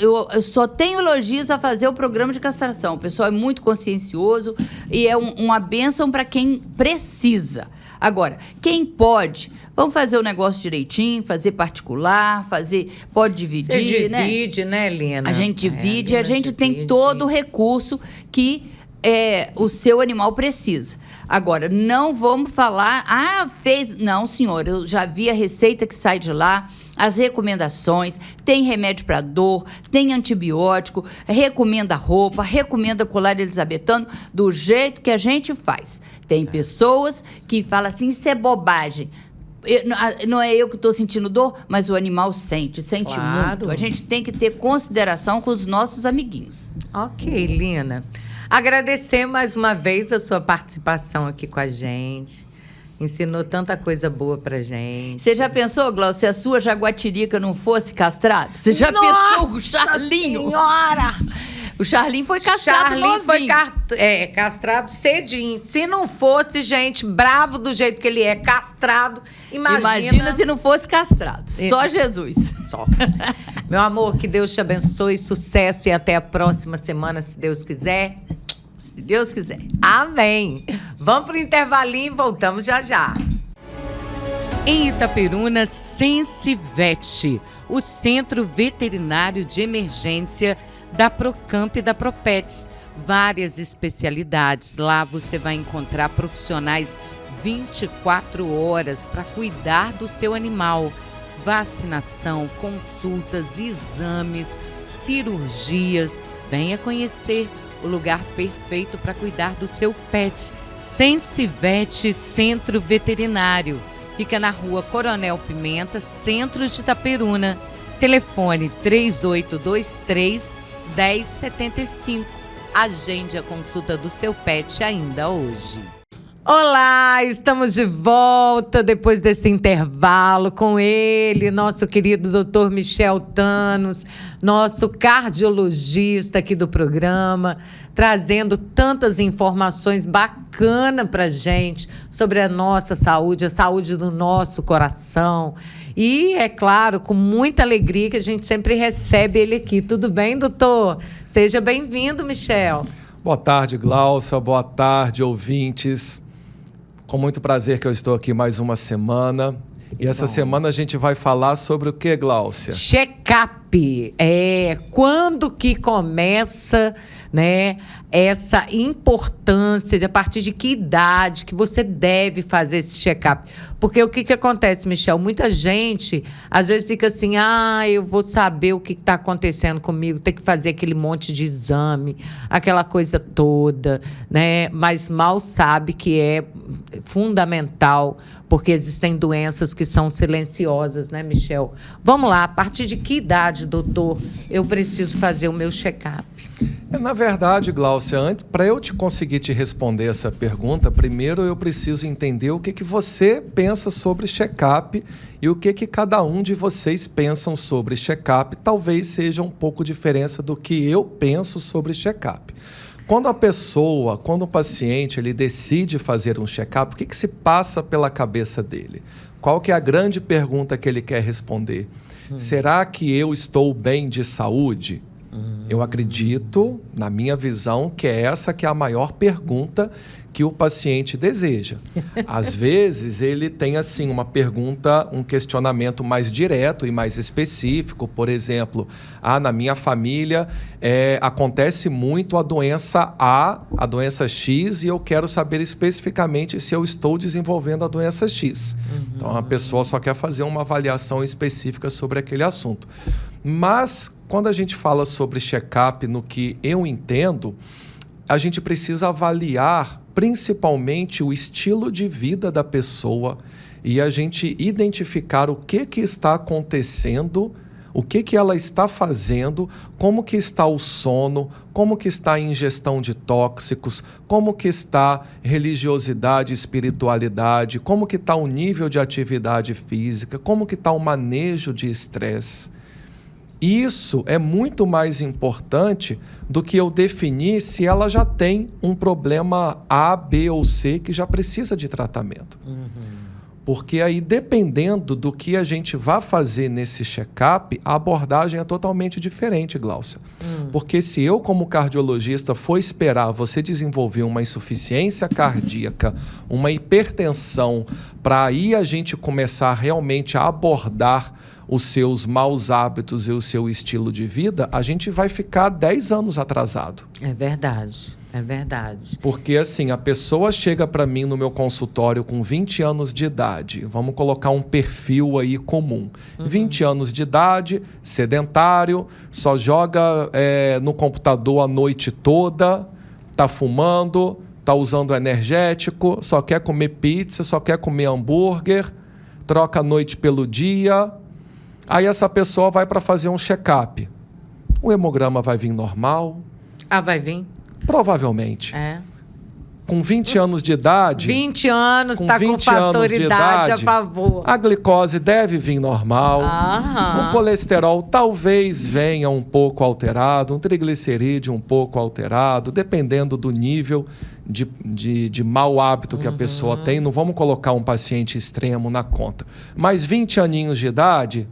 Eu só tenho elogios a fazer o programa de castração. O pessoal é muito consciencioso e é uma bênção para quem precisa. Agora, quem pode, vamos fazer o negócio direitinho, fazer particular, pode dividir, né? Você divide, né, Lina? A gente divide, a gente tem todo o recurso que o seu animal precisa. Agora, não vamos falar, não, senhor, eu já vi a receita que sai de lá, as recomendações, tem remédio para dor, tem antibiótico, recomenda roupa, recomenda colar elisabetano, do jeito que a gente faz. Tem pessoas que falam assim, isso é bobagem. Não é eu que estou sentindo dor, mas o animal sente muito. A gente tem que ter consideração com os nossos amiguinhos. Ok, Lina. Agradecer mais uma vez a sua participação aqui com a gente. Ensinou tanta coisa boa pra gente. Você já pensou, Glaucia, se a sua jaguatirica não fosse castrada? Você já pensou o Charlinho? Senhora! O Charlinho foi castrado novinho. Foi castrado cedinho. Se não fosse, gente, bravo do jeito que ele é, castrado, imagina se não fosse castrado. Só Jesus. Só. Meu amor, que Deus te abençoe, sucesso e até a próxima semana, se Deus quiser. Se Deus quiser. Amém. Vamos pro intervalinho e voltamos já já. Em Itaperuna, Sensivete, o Centro Veterinário de Emergência da Procamp e da Propet. Várias especialidades. Lá você vai encontrar profissionais 24 horas para cuidar do seu animal. Vacinação, consultas, exames, cirurgias. Venha conhecer o lugar perfeito para cuidar do seu pet. Sensivete Centro Veterinário. Fica na Rua Coronel Pimenta, centro de Itaperuna. Telefone 3823-1075. Agende a consulta do seu pet ainda hoje. Olá, estamos de volta depois desse intervalo com ele, nosso querido Dr. Michel Thanos, nosso cardiologista aqui do programa, trazendo tantas informações bacanas pra gente sobre a nossa saúde, a saúde do nosso coração. E, é claro, com muita alegria que a gente sempre recebe ele aqui. Tudo bem, doutor? Seja bem-vindo, Michel. Boa tarde, Glaucia. Boa tarde, ouvintes. Com muito prazer que eu estou aqui mais uma semana. E essa semana a gente vai falar sobre o que, Glaucia? Check-up. Quando que começa, né, essa importância, a partir de que idade que você deve fazer esse check-up? Porque o que acontece, Michel? Muita gente, às vezes, fica assim, eu vou saber o que está acontecendo comigo, tem que fazer aquele monte de exame, aquela coisa toda, né? Mas mal sabe que é fundamental, porque existem doenças que são silenciosas, né, Michel? Vamos lá, a partir de que idade, doutor, eu preciso fazer o meu check-up? Na verdade, Glaucia, para eu conseguir te responder essa pergunta, primeiro eu preciso entender o que você pensa sobre check-up e o que cada um de vocês pensam sobre check-up. Talvez seja um pouco diferença do que eu penso sobre check-up. Quando o paciente, ele decide fazer um check-up, o que se passa pela cabeça dele? Qual que é a grande pergunta que ele quer responder? Será que eu estou bem de saúde? Eu acredito, na minha visão, que é essa que é a maior pergunta que o paciente deseja. Às vezes, ele tem assim uma pergunta, um questionamento mais direto e mais específico. Por exemplo, na minha família acontece muito a doença A, a doença X, e eu quero saber especificamente se eu estou desenvolvendo a doença X. Então, a pessoa só quer fazer uma avaliação específica sobre aquele assunto. Mas, quando a gente fala sobre check-up, no que eu entendo, a gente precisa avaliar principalmente o estilo de vida da pessoa e a gente identificar o que está acontecendo, o que ela está fazendo, como que está o sono, como que está a ingestão de tóxicos, como que está religiosidade e espiritualidade, como que está o nível de atividade física, como que está o manejo de estresse. Isso é muito mais importante do que eu definir se ela já tem um problema A, B ou C que já precisa de tratamento. Porque aí, dependendo do que a gente vai fazer nesse check-up, a abordagem é totalmente diferente, Gláucia. Porque se eu, como cardiologista, for esperar você desenvolver uma insuficiência cardíaca, uma hipertensão, para aí a gente começar realmente a abordar os seus maus hábitos e o seu estilo de vida, a gente vai ficar 10 anos atrasado. É verdade. É verdade. Porque assim, a pessoa chega para mim no meu consultório com 20 anos de idade. Vamos colocar um perfil aí comum. 20 anos de idade, sedentário, só joga no computador a noite toda, tá fumando, tá usando energético, só quer comer pizza, só quer comer hambúrguer, troca a noite pelo dia. Aí essa pessoa vai para fazer um check-up. O hemograma vai vir normal? Vai vir? Provavelmente. Com 20 anos de idade... 20 anos, está com fator idade a favor. A glicose deve vir normal. O colesterol talvez venha um pouco alterado, um triglicerídeo um pouco alterado, dependendo do nível de mau hábito que a pessoa tem. Não vamos colocar um paciente extremo na conta. Mas 20 aninhos de idade...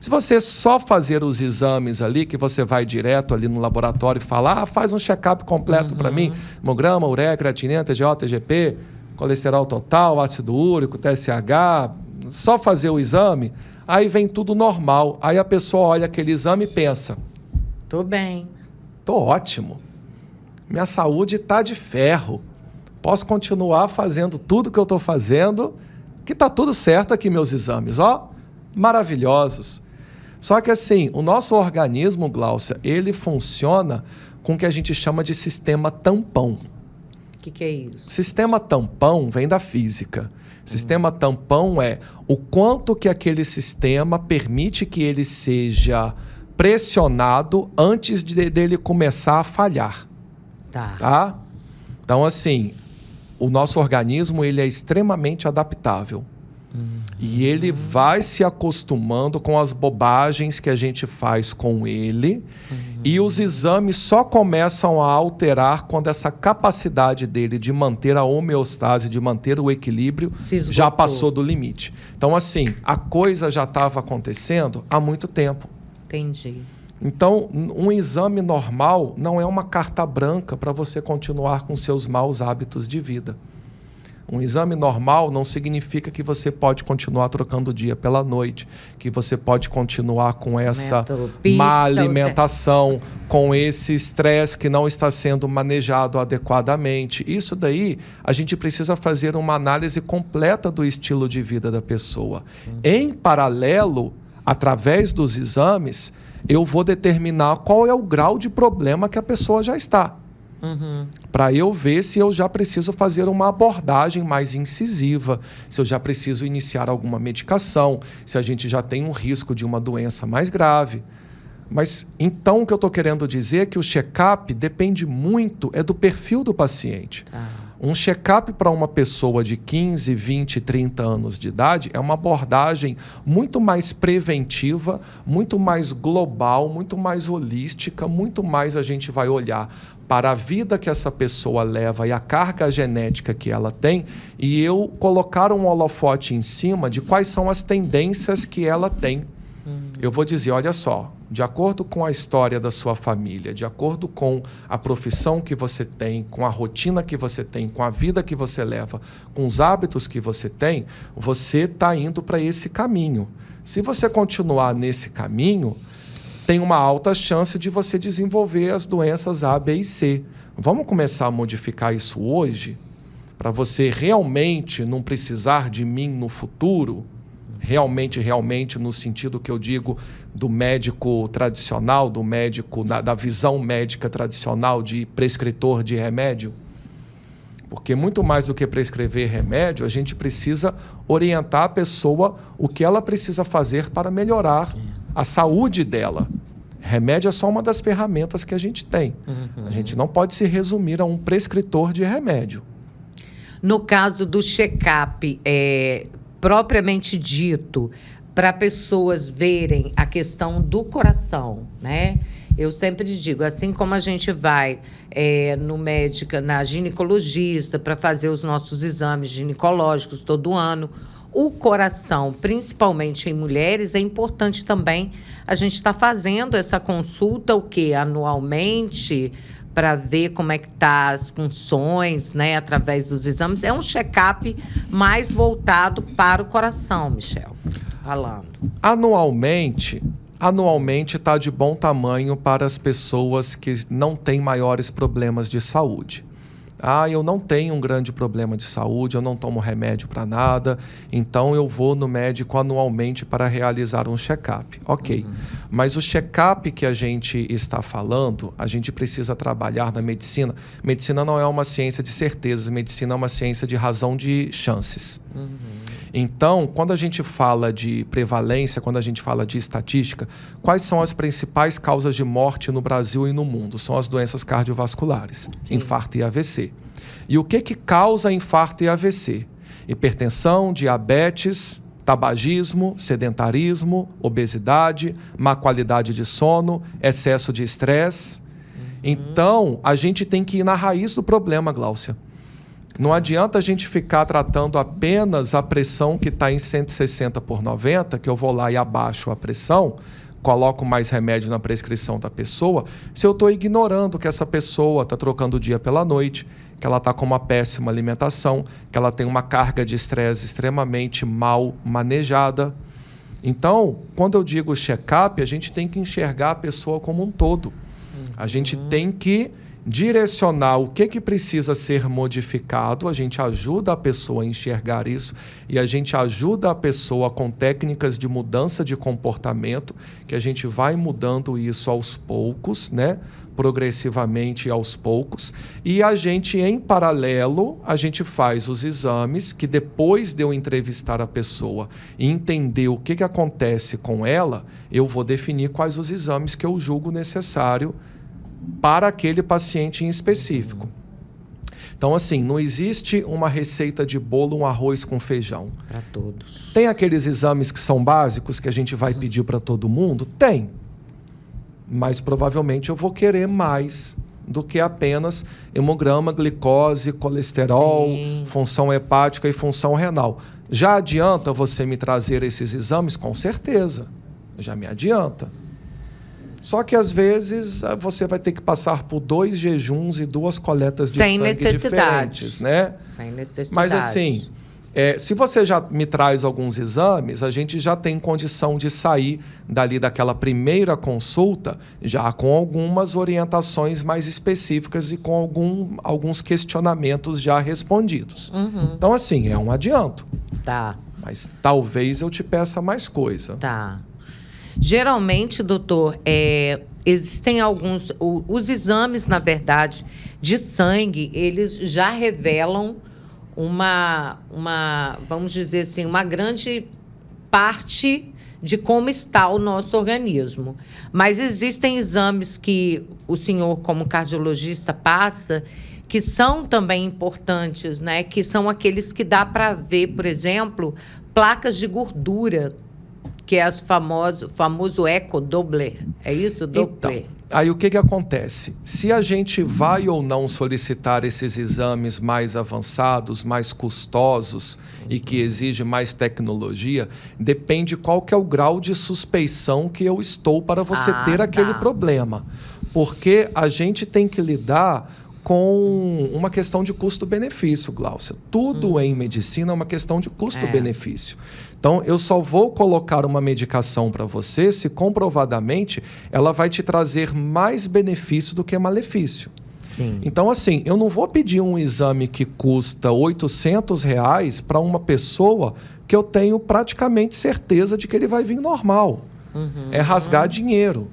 Se você só fazer os exames ali, que você vai direto ali no laboratório e fala, faz um check-up completo para mim, hemograma, ureia, creatinina, TGO, TGP, colesterol total, ácido úrico, TSH, só fazer o exame, aí vem tudo normal. Aí a pessoa olha aquele exame e pensa, tô bem. Tô ótimo. Minha saúde está de ferro. Posso continuar fazendo tudo que eu estou fazendo, que está tudo certo aqui meus exames, maravilhosos. Só que assim, o nosso organismo, Gláucia, ele funciona com o que a gente chama de sistema tampão. O que é isso? Sistema tampão vem da física. Sistema tampão é o quanto que aquele sistema permite que ele seja pressionado antes dele começar a falhar. Tá? Então, assim, o nosso organismo ele é extremamente adaptável. E ele vai se acostumando com as bobagens que a gente faz com ele. E os exames só começam a alterar quando essa capacidade dele de manter a homeostase, de manter o equilíbrio, já passou do limite. Então, assim, a coisa já estava acontecendo há muito tempo. Entendi. Então, um exame normal não é uma carta branca para você continuar com seus maus hábitos de vida. Um exame normal não significa que você pode continuar trocando o dia pela noite, que você pode continuar com essa má alimentação, com esse estresse que não está sendo manejado adequadamente. Isso daí, a gente precisa fazer uma análise completa do estilo de vida da pessoa. Em paralelo, através dos exames, eu vou determinar qual é o grau de problema que a pessoa já está. Para eu ver se eu já preciso fazer uma abordagem mais incisiva, se eu já preciso iniciar alguma medicação, se a gente já tem um risco de uma doença mais grave. Mas então o que eu estou querendo dizer é que o check-up depende muito do perfil do paciente. Um check-up para uma pessoa de 15, 20, 30 anos de idade é uma abordagem muito mais preventiva, muito mais global, muito mais holística, muito mais a gente vai olhar para a vida que essa pessoa leva e a carga genética que ela tem, e eu colocar um holofote em cima de quais são as tendências que ela tem. Eu vou dizer, olha só, de acordo com a história da sua família, de acordo com a profissão que você tem, com a rotina que você tem, com a vida que você leva, com os hábitos que você tem, você está indo para esse caminho. Se você continuar nesse caminho, tem uma alta chance de você desenvolver as doenças A, B e C. Vamos começar a modificar isso hoje, para você realmente não precisar de mim no futuro? Realmente, no sentido que eu digo do médico tradicional, do médico, da visão médica tradicional de prescritor de remédio. Porque muito mais do que prescrever remédio, a gente precisa orientar a pessoa o que ela precisa fazer para melhorar a saúde dela. Remédio é só uma das ferramentas que a gente tem. A gente não pode se resumir a um prescritor de remédio. No caso do check-up, propriamente dito, para pessoas verem a questão do coração, né? Eu sempre digo, assim como a gente vai no médico, na ginecologista, para fazer os nossos exames ginecológicos todo ano, o coração, principalmente em mulheres, é importante também a gente estar fazendo essa consulta, anualmente, para ver como é que tá as funções, né, através dos exames. É um check-up mais voltado para o coração, Michel, falando. Anualmente está de bom tamanho para as pessoas que não têm maiores problemas de saúde. Eu não tenho um grande problema de saúde, eu não tomo remédio para nada, então eu vou no médico anualmente para realizar um check-up. Ok, mas o check-up que a gente está falando, a gente precisa trabalhar na medicina. Medicina não é uma ciência de certezas, medicina é uma ciência de razão de chances. Então, quando a gente fala de prevalência, quando a gente fala de estatística, quais são as principais causas de morte no Brasil e no mundo? São as doenças cardiovasculares, infarto e AVC. E o que causa infarto e AVC? Hipertensão, diabetes, tabagismo, sedentarismo, obesidade, má qualidade de sono, excesso de estresse. Então, a gente tem que ir na raiz do problema, Gláucia. Não adianta a gente ficar tratando apenas a pressão que está em 160/90, que eu vou lá e abaixo a pressão, coloco mais remédio na prescrição da pessoa, se eu estou ignorando que essa pessoa está trocando o dia pela noite, que ela está com uma péssima alimentação, que ela tem uma carga de estresse extremamente mal manejada. Então, quando eu digo check-up, a gente tem que enxergar a pessoa como um todo. A gente tem que direcionar o que precisa ser modificado, a gente ajuda a pessoa a enxergar isso e a gente ajuda a pessoa com técnicas de mudança de comportamento, que a gente vai mudando isso aos poucos, né? Progressivamente aos poucos. E a gente, em paralelo, a gente faz os exames que depois de eu entrevistar a pessoa e entender o que acontece com ela, eu vou definir quais os exames que eu julgo necessário para aquele paciente em específico. Então, assim, não existe uma receita de bolo, um arroz com feijão. Para todos. Tem aqueles exames que são básicos que a gente vai pedir para todo mundo? Tem. Mas provavelmente eu vou querer mais do que apenas hemograma, glicose, colesterol, função hepática e função renal. Já adianta você me trazer esses exames? Com certeza. Já me adianta. Só que, às vezes, você vai ter que passar por 2 jejuns e 2 coletas de sangue diferentes, né? Sem necessidade. Mas, assim, se você já me traz alguns exames, a gente já tem condição de sair dali daquela primeira consulta já com algumas orientações mais específicas e com alguns questionamentos já respondidos. Então, assim, é um adianto. Tá. Mas talvez eu te peça mais coisa. Tá. Geralmente, doutor, existem alguns... Os exames, na verdade, de sangue, eles já revelam vamos dizer assim, uma grande parte de como está o nosso organismo. Mas existem exames que o senhor, como cardiologista, passa, que são também importantes, né? Que são aqueles que dá para ver, por exemplo, placas de gordura, que é o famoso eco-Doppler. É isso? Doppler. Aí o que acontece? Se a gente vai ou não solicitar esses exames mais avançados, mais custosos e que exigem mais tecnologia, depende qual que é o grau de suspeição que eu estou para você ter aquele problema. Porque a gente tem que lidar com uma questão de custo-benefício, Gláucia. Tudo em medicina é uma questão de custo-benefício. Então, eu só vou colocar uma medicação para você se comprovadamente ela vai te trazer mais benefício do que malefício. Sim. Então, assim, eu não vou pedir um exame que custa R$800 para uma pessoa que eu tenho praticamente certeza de que ele vai vir normal. É rasgar dinheiro.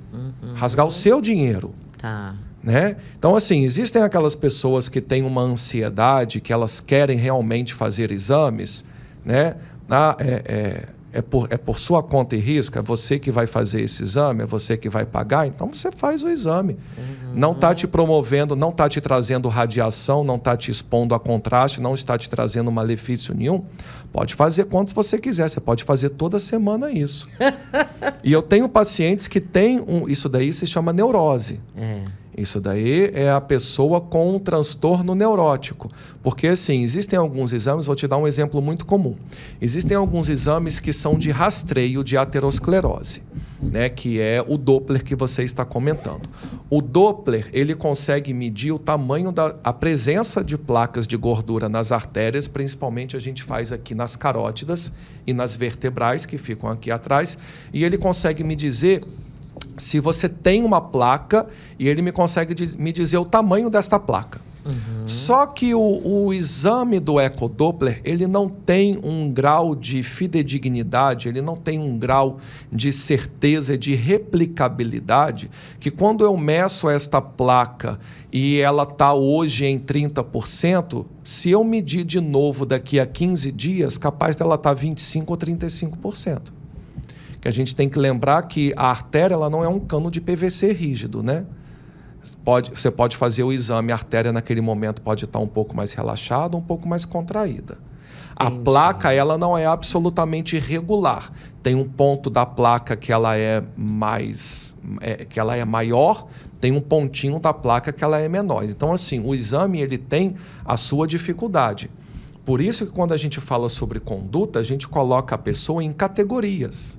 Rasgar o seu dinheiro. Tá. Né? Então, assim, existem aquelas pessoas que têm uma ansiedade, que elas querem realmente fazer exames, né? É por sua conta e risco, é você que vai fazer esse exame, é você que vai pagar, então você faz o exame. Não está te promovendo, não está te trazendo radiação, não está te expondo a contraste, não está te trazendo malefício nenhum. Pode fazer quantos você quiser, você pode fazer toda semana isso. E eu tenho pacientes que têm isso daí se chama neurose. Isso daí é a pessoa com um transtorno neurótico. Porque, assim, existem alguns exames, vou te dar um exemplo muito comum. Existem alguns exames que são de rastreio de aterosclerose, né? Que é o Doppler que você está comentando. O Doppler, ele consegue medir o tamanho a presença de placas de gordura nas artérias, principalmente a gente faz aqui nas carótidas e nas vertebrais, que ficam aqui atrás, e ele consegue me dizer se você tem uma placa e ele me consegue me dizer o tamanho desta placa. Só que o exame do ecodoppler, ele não tem um grau de fidedignidade, ele não tem um grau de certeza, de replicabilidade, que quando eu meço esta placa e ela está hoje em 30%, se eu medir de novo daqui a 15 dias, capaz dela estar 25% ou 35%. Que a gente tem que lembrar que a artéria ela não é um cano de PVC rígido, né? Você pode fazer o exame, a artéria naquele momento pode estar um pouco mais relaxada, um pouco mais contraída. A placa ela não é absolutamente irregular. Tem um ponto da placa que ela é maior, tem um pontinho da placa que ela é menor. Então, assim, o exame ele tem a sua dificuldade. Por isso que quando a gente fala sobre conduta, a gente coloca a pessoa em categorias.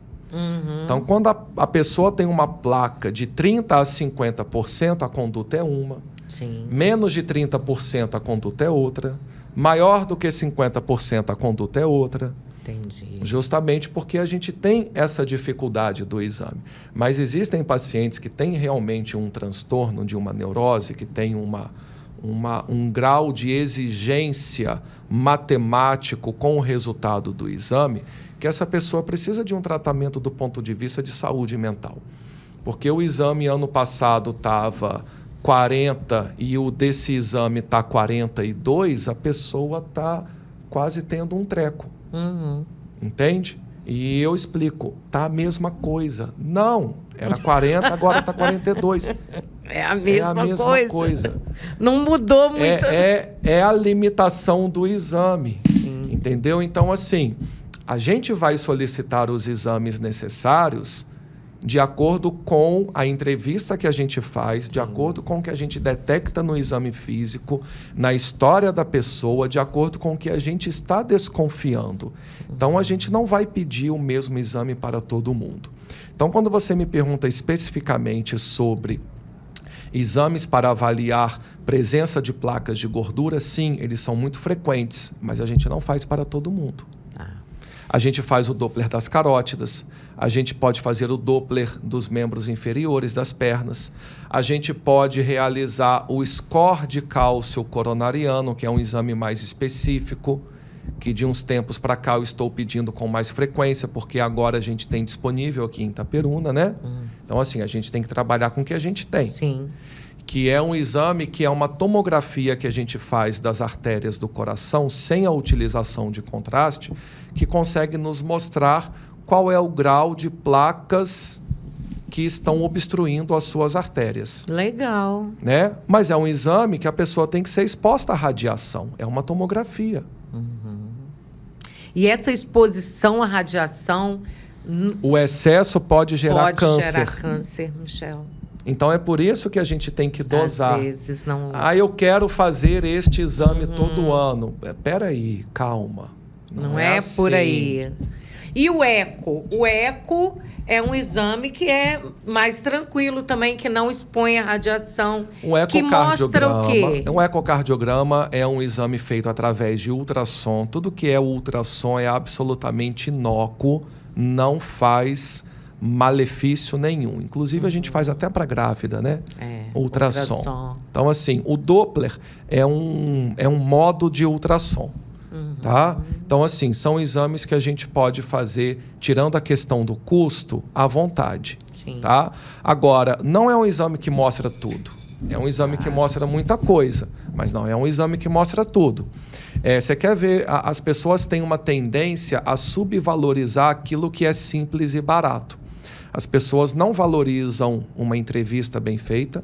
Então, quando a pessoa tem uma placa de 30% a 50%, a conduta é uma. Sim. Menos de 30%, a conduta é outra. Maior do que 50%, a conduta é outra. Entendi. Justamente porque a gente tem essa dificuldade do exame. Mas existem pacientes que têm realmente um transtorno de uma neurose, que tem um grau de exigência matemático com o resultado do exame, que essa pessoa precisa de um tratamento do ponto de vista de saúde mental. Porque o exame ano passado estava 40 e o desse exame está 42, a pessoa está quase tendo um treco. Entende? E eu explico, tá a mesma coisa. Não, era 40, agora está 42. É a mesma coisa. Não mudou muito. É a limitação do exame. Entendeu? Então, assim, a gente vai solicitar os exames necessários de acordo com a entrevista que a gente faz, de acordo com o que a gente detecta no exame físico, na história da pessoa, de acordo com o que a gente está desconfiando. Então, a gente não vai pedir o mesmo exame para todo mundo. Então, quando você me pergunta especificamente sobre exames para avaliar presença de placas de gordura, sim, eles são muito frequentes, mas a gente não faz para todo mundo. A gente faz o Doppler das carótidas, a gente pode fazer o Doppler dos membros inferiores das pernas, a gente pode realizar o score de cálcio coronariano, que é um exame mais específico, que de uns tempos para cá eu estou pedindo com mais frequência, porque agora a gente tem disponível aqui em Itaperuna, né? Então, assim, a gente tem que trabalhar com o que a gente tem. Sim. Que é um exame que é uma tomografia que a gente faz das artérias do coração sem a utilização de contraste, que consegue nos mostrar qual é o grau de placas que estão obstruindo as suas artérias. Legal. Né? Mas é um exame que a pessoa tem que ser exposta à radiação. É uma tomografia. E essa exposição à radiação... O excesso pode gerar câncer. Pode gerar câncer, Michel. Então é por isso que a gente tem que dosar. Às vezes não... Eu quero fazer este exame todo ano. Peraí, calma. Não é assim. por aí. E o eco? O eco é um exame que é mais tranquilo também, que não expõe a radiação. Que mostra o quê? Um ecocardiograma é um exame feito através de ultrassom. Tudo que é ultrassom é absolutamente inócuo, não faz malefício nenhum. Inclusive, a gente faz até para grávida, né? Ultrassom. Então, assim, o Doppler é um modo de ultrassom. Tá? Então, assim, são exames que a gente pode fazer, tirando a questão do custo, à vontade. Sim. Tá? Agora, não é um exame que mostra tudo. É um exame que mostra muita coisa, mas não é um exame que mostra tudo. Você quer ver, as pessoas têm uma tendência a subvalorizar aquilo que é simples e barato. As pessoas não valorizam uma entrevista bem feita,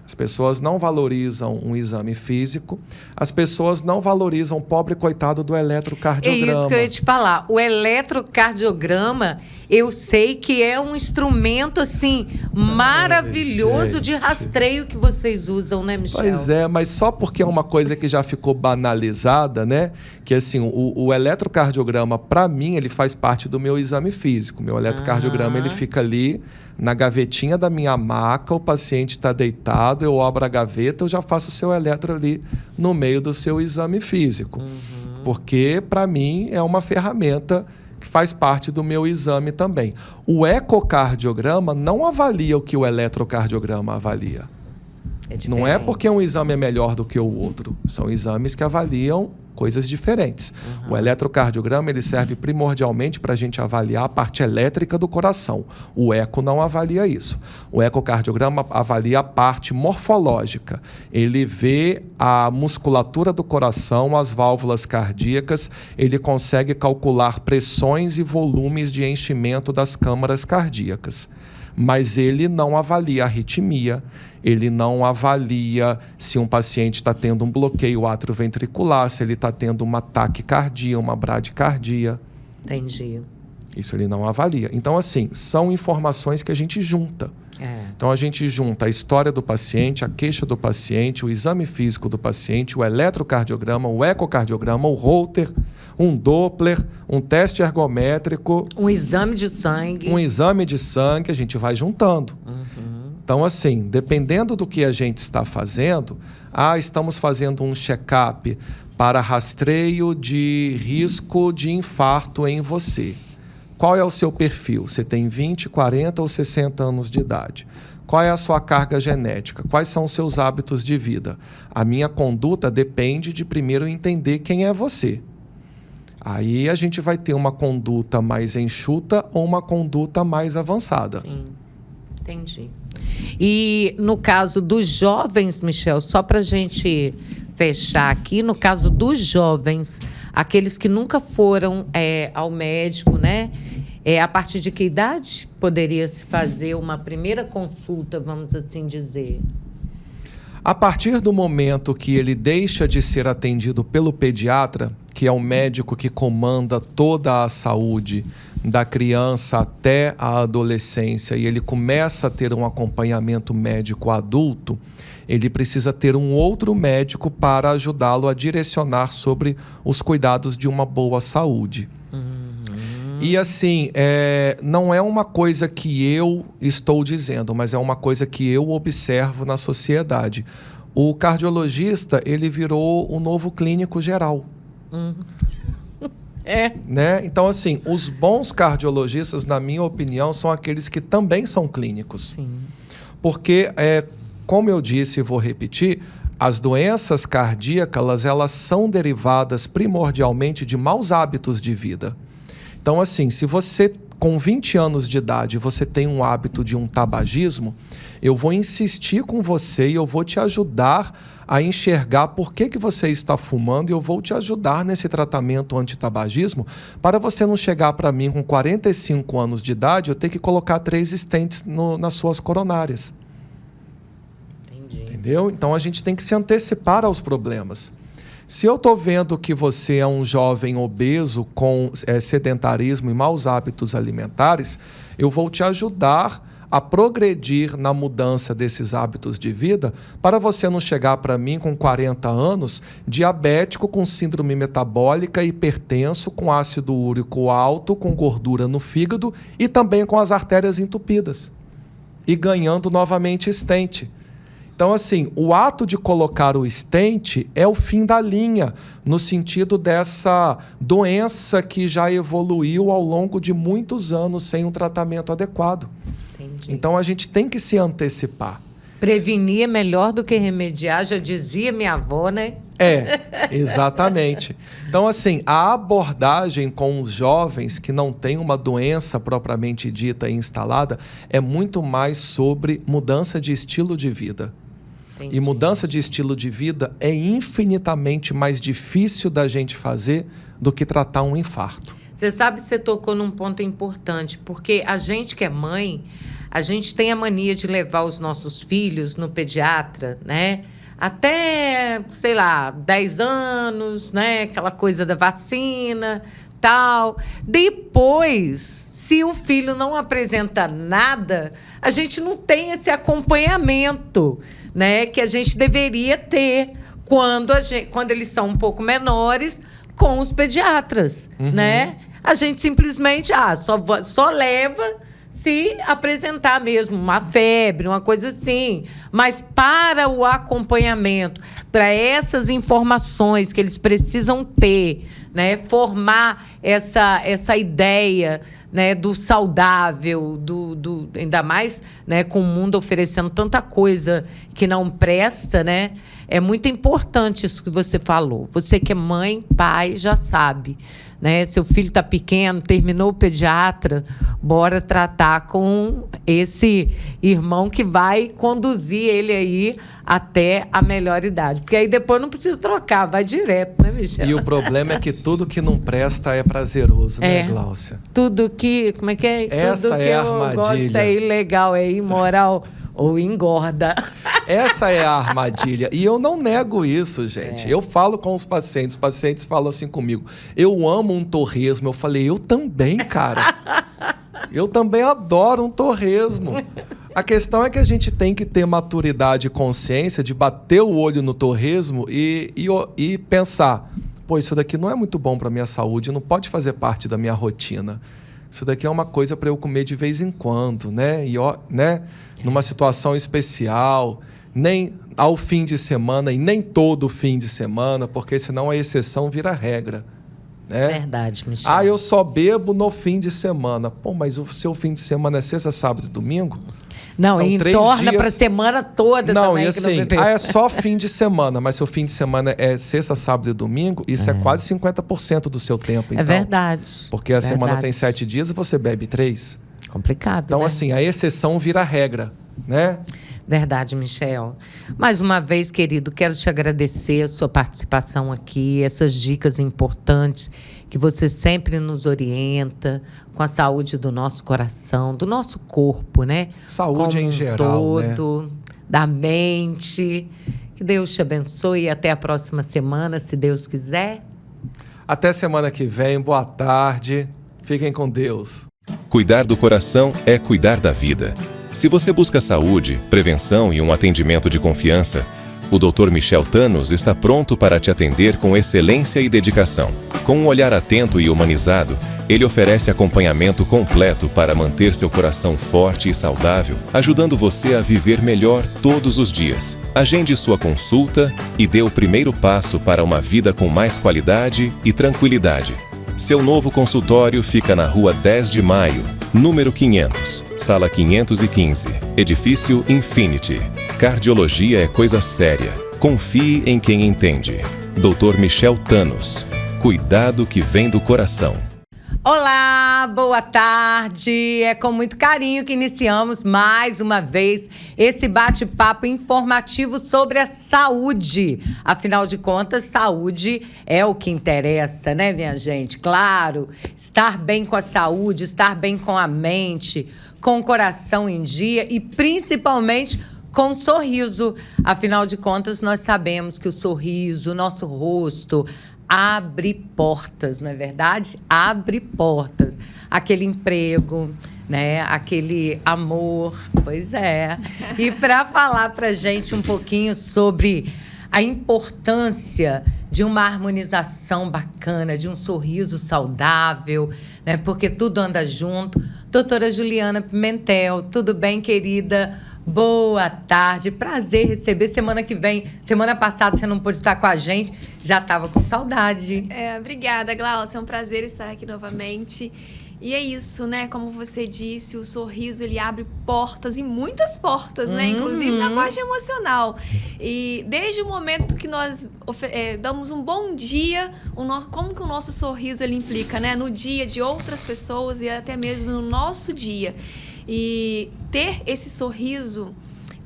as pessoas não valorizam um exame físico, as pessoas não valorizam o pobre coitado do eletrocardiograma. É isso que eu ia te falar. O eletrocardiograma, eu sei que é um instrumento, assim, maravilhoso de rastreio que vocês usam, né, Michel? Pois é, mas só porque é uma coisa que já ficou banalizada, né? Que, assim, o eletrocardiograma, para mim, ele faz parte do meu exame físico. Meu eletrocardiograma, ele fica ali na gavetinha da minha maca, o paciente está deitado, eu abro a gaveta, eu já faço o seu eletro ali no meio do seu exame físico. Porque, para mim, é uma ferramenta que faz parte do meu exame também. O ecocardiograma não avalia o que o eletrocardiograma avalia. Não é porque um exame é melhor do que o outro. São exames que avaliam coisas diferentes. O eletrocardiograma, ele serve primordialmente para a gente avaliar a parte elétrica do coração. O eco não avalia isso. O ecocardiograma avalia a parte morfológica. Ele vê a musculatura do coração, as válvulas cardíacas, ele consegue calcular pressões e volumes de enchimento das câmaras cardíacas. Mas ele não avalia a arritmia, ele não avalia se um paciente está tendo um bloqueio atrioventricular, se ele está tendo uma taquicardia, uma bradicardia. Entendi. Isso ele não avalia. Então, assim, são informações que a gente junta. Então, a gente junta a história do paciente, a queixa do paciente, o exame físico do paciente, o eletrocardiograma, o ecocardiograma, o Holter, um Doppler, um teste ergométrico. Um exame de sangue. Um exame de sangue, a gente vai juntando. Então, assim, dependendo do que a gente está fazendo, estamos fazendo um check-up para rastreio de risco de infarto em você. Qual é o seu perfil? Você tem 20, 40 ou 60 anos de idade? Qual é a sua carga genética? Quais são os seus hábitos de vida? A minha conduta depende de primeiro entender quem é você. Aí a gente vai ter uma conduta mais enxuta ou uma conduta mais avançada. Sim, entendi. E no caso dos jovens, Michel, só para a gente fechar aqui, no caso dos jovens, aqueles que nunca foram ao médico, né? A partir de que idade poderia se fazer uma primeira consulta, vamos assim dizer? A partir do momento que ele deixa de ser atendido pelo pediatra, que é o médico que comanda toda a saúde da criança até a adolescência, e ele começa a ter um acompanhamento médico adulto, ele precisa ter um outro médico para ajudá-lo a direcionar sobre os cuidados de uma boa saúde. E assim, não é uma coisa que eu estou dizendo, mas é uma coisa que eu observo na sociedade. O cardiologista, ele virou o novo clínico geral. Né? Então, assim, os bons cardiologistas, na minha opinião, são aqueles que também são clínicos. Sim. Porque, como eu disse e vou repetir, as doenças cardíacas, elas são derivadas primordialmente de maus hábitos de vida. Então, assim, se você, com 20 anos de idade, você tem um hábito de um tabagismo, eu vou insistir com você e eu vou te ajudar a enxergar por que você está fumando e eu vou te ajudar nesse tratamento antitabagismo para você não chegar para mim com 45 anos de idade e eu ter que colocar 3 stents nas suas coronárias. Entendi. Entendeu? Então, a gente tem que se antecipar aos problemas. Se eu estou vendo que você é um jovem obeso com sedentarismo e maus hábitos alimentares, eu vou te ajudar a progredir na mudança desses hábitos de vida, para você não chegar para mim com 40 anos, diabético, com síndrome metabólica, hipertenso, com ácido úrico alto, com gordura no fígado e também com as artérias entupidas. E ganhando novamente stent. Então, assim, o ato de colocar o stent é o fim da linha, no sentido dessa doença que já evoluiu ao longo de muitos anos sem um tratamento adequado. Entendi. Então, a gente tem que se antecipar. Prevenir é melhor do que remediar, já dizia minha avó, né? Exatamente. Então, assim, a abordagem com os jovens que não têm uma doença propriamente dita e instalada é muito mais sobre mudança de estilo de vida. Entendi. E mudança de estilo de vida é infinitamente mais difícil da gente fazer do que tratar um infarto. Você sabe, você tocou num ponto importante, porque a gente que é mãe, a gente tem a mania de levar os nossos filhos no pediatra, né? Até, sei lá, 10 anos, né? Aquela coisa da vacina, tal. Depois, se o filho não apresenta nada, a gente não tem esse acompanhamento, né, que a gente deveria ter quando eles são um pouco menores com os pediatras, né? A gente simplesmente só leva se apresentar mesmo uma febre, uma coisa assim. Mas para o acompanhamento, para essas informações que eles precisam ter, né, formar essa ideia, né, do saudável, ainda mais, né, com o mundo oferecendo tanta coisa que não presta, né? É muito importante isso que você falou. Você que é mãe, pai, já sabe, né? Seu filho está pequeno, terminou o pediatra, bora tratar com esse irmão que vai conduzir ele aí até a melhor idade. Porque aí depois não precisa trocar, vai direto, né, Michel? E o problema é que tudo que não presta é prazeroso, né, Gláucia? Tudo que... Como é que é? Essa tudo é que a eu armadilha. gosto é ilegal, é imoral ou engorda. Essa é a armadilha. E eu não nego isso, gente. Eu falo com os pacientes falam assim comigo, eu amo um torresmo. Eu falei, eu também, cara. Eu também adoro um torresmo. A questão é que a gente tem que ter maturidade e consciência de bater o olho no torresmo e pensar, pô, isso daqui não é muito bom para minha saúde, não pode fazer parte da minha rotina. Isso daqui é uma coisa para eu comer de vez em quando, né? Numa situação especial, nem ao fim de semana e nem todo fim de semana, porque senão a exceção vira regra. Né? Verdade, Michel. Eu só bebo no fim de semana. Pô, mas o seu fim de semana é sexta, sábado e domingo? Não, São e 3 torna dias... para a semana toda não, também. E assim, que não bebeu. é só fim de semana, mas seu fim de semana é sexta, sábado e domingo, isso é quase 50% do seu tempo. Então, é verdade. Porque a semana tem 7 dias e você bebe 3. Complicado, Então, né? assim, a exceção vira regra, né? Verdade, Michel. Mais uma vez, querido, quero te agradecer a sua participação aqui, essas dicas importantes que você sempre nos orienta com a saúde do nosso coração, do nosso corpo, né? Saúde como em geral, todo, né? Da mente. Que Deus te abençoe e até a próxima semana, se Deus quiser. Até semana que vem. Boa tarde. Fiquem com Deus. Cuidar do coração é cuidar da vida. Se você busca saúde, prevenção e um atendimento de confiança, o Dr. Michel Thanos está pronto para te atender com excelência e dedicação. Com um olhar atento e humanizado, ele oferece acompanhamento completo para manter seu coração forte e saudável, ajudando você a viver melhor todos os dias. Agende sua consulta e dê o primeiro passo para uma vida com mais qualidade e tranquilidade. Seu novo consultório fica na Rua 10 de Maio, número 500, sala 515, edifício Infinity. Cardiologia é coisa séria. Confie em quem entende. Dr. Michel Thanos. Cuidado que vem do coração. Olá, boa tarde. É com muito carinho que iniciamos mais uma vez esse bate-papo informativo sobre a saúde. Afinal de contas, saúde é o que interessa, né, minha gente? Claro, estar bem com a saúde, estar bem com a mente, com o coração em dia e principalmente com um sorriso. Afinal de contas, nós sabemos que o sorriso, o nosso rosto, abre portas, não é verdade? Abre portas. Aquele emprego, né? Aquele amor, pois é. E para falar para gente um pouquinho sobre a importância de uma harmonização bacana, de um sorriso saudável, né? Porque tudo anda junto. Doutora Juliana Pimentel, tudo bem, querida? Boa tarde, prazer receber. Semana que vem, semana passada você não pôde estar com a gente, já estava com saudade. Obrigada, Glaucia, é um prazer estar aqui novamente. E é isso, né? Como você disse, o sorriso, ele abre portas, e muitas portas, né? Inclusive na parte emocional. E desde o momento que nós damos um bom dia, como que o nosso sorriso, ele implica, né? No dia de outras pessoas e até mesmo no nosso dia. E ter esse sorriso,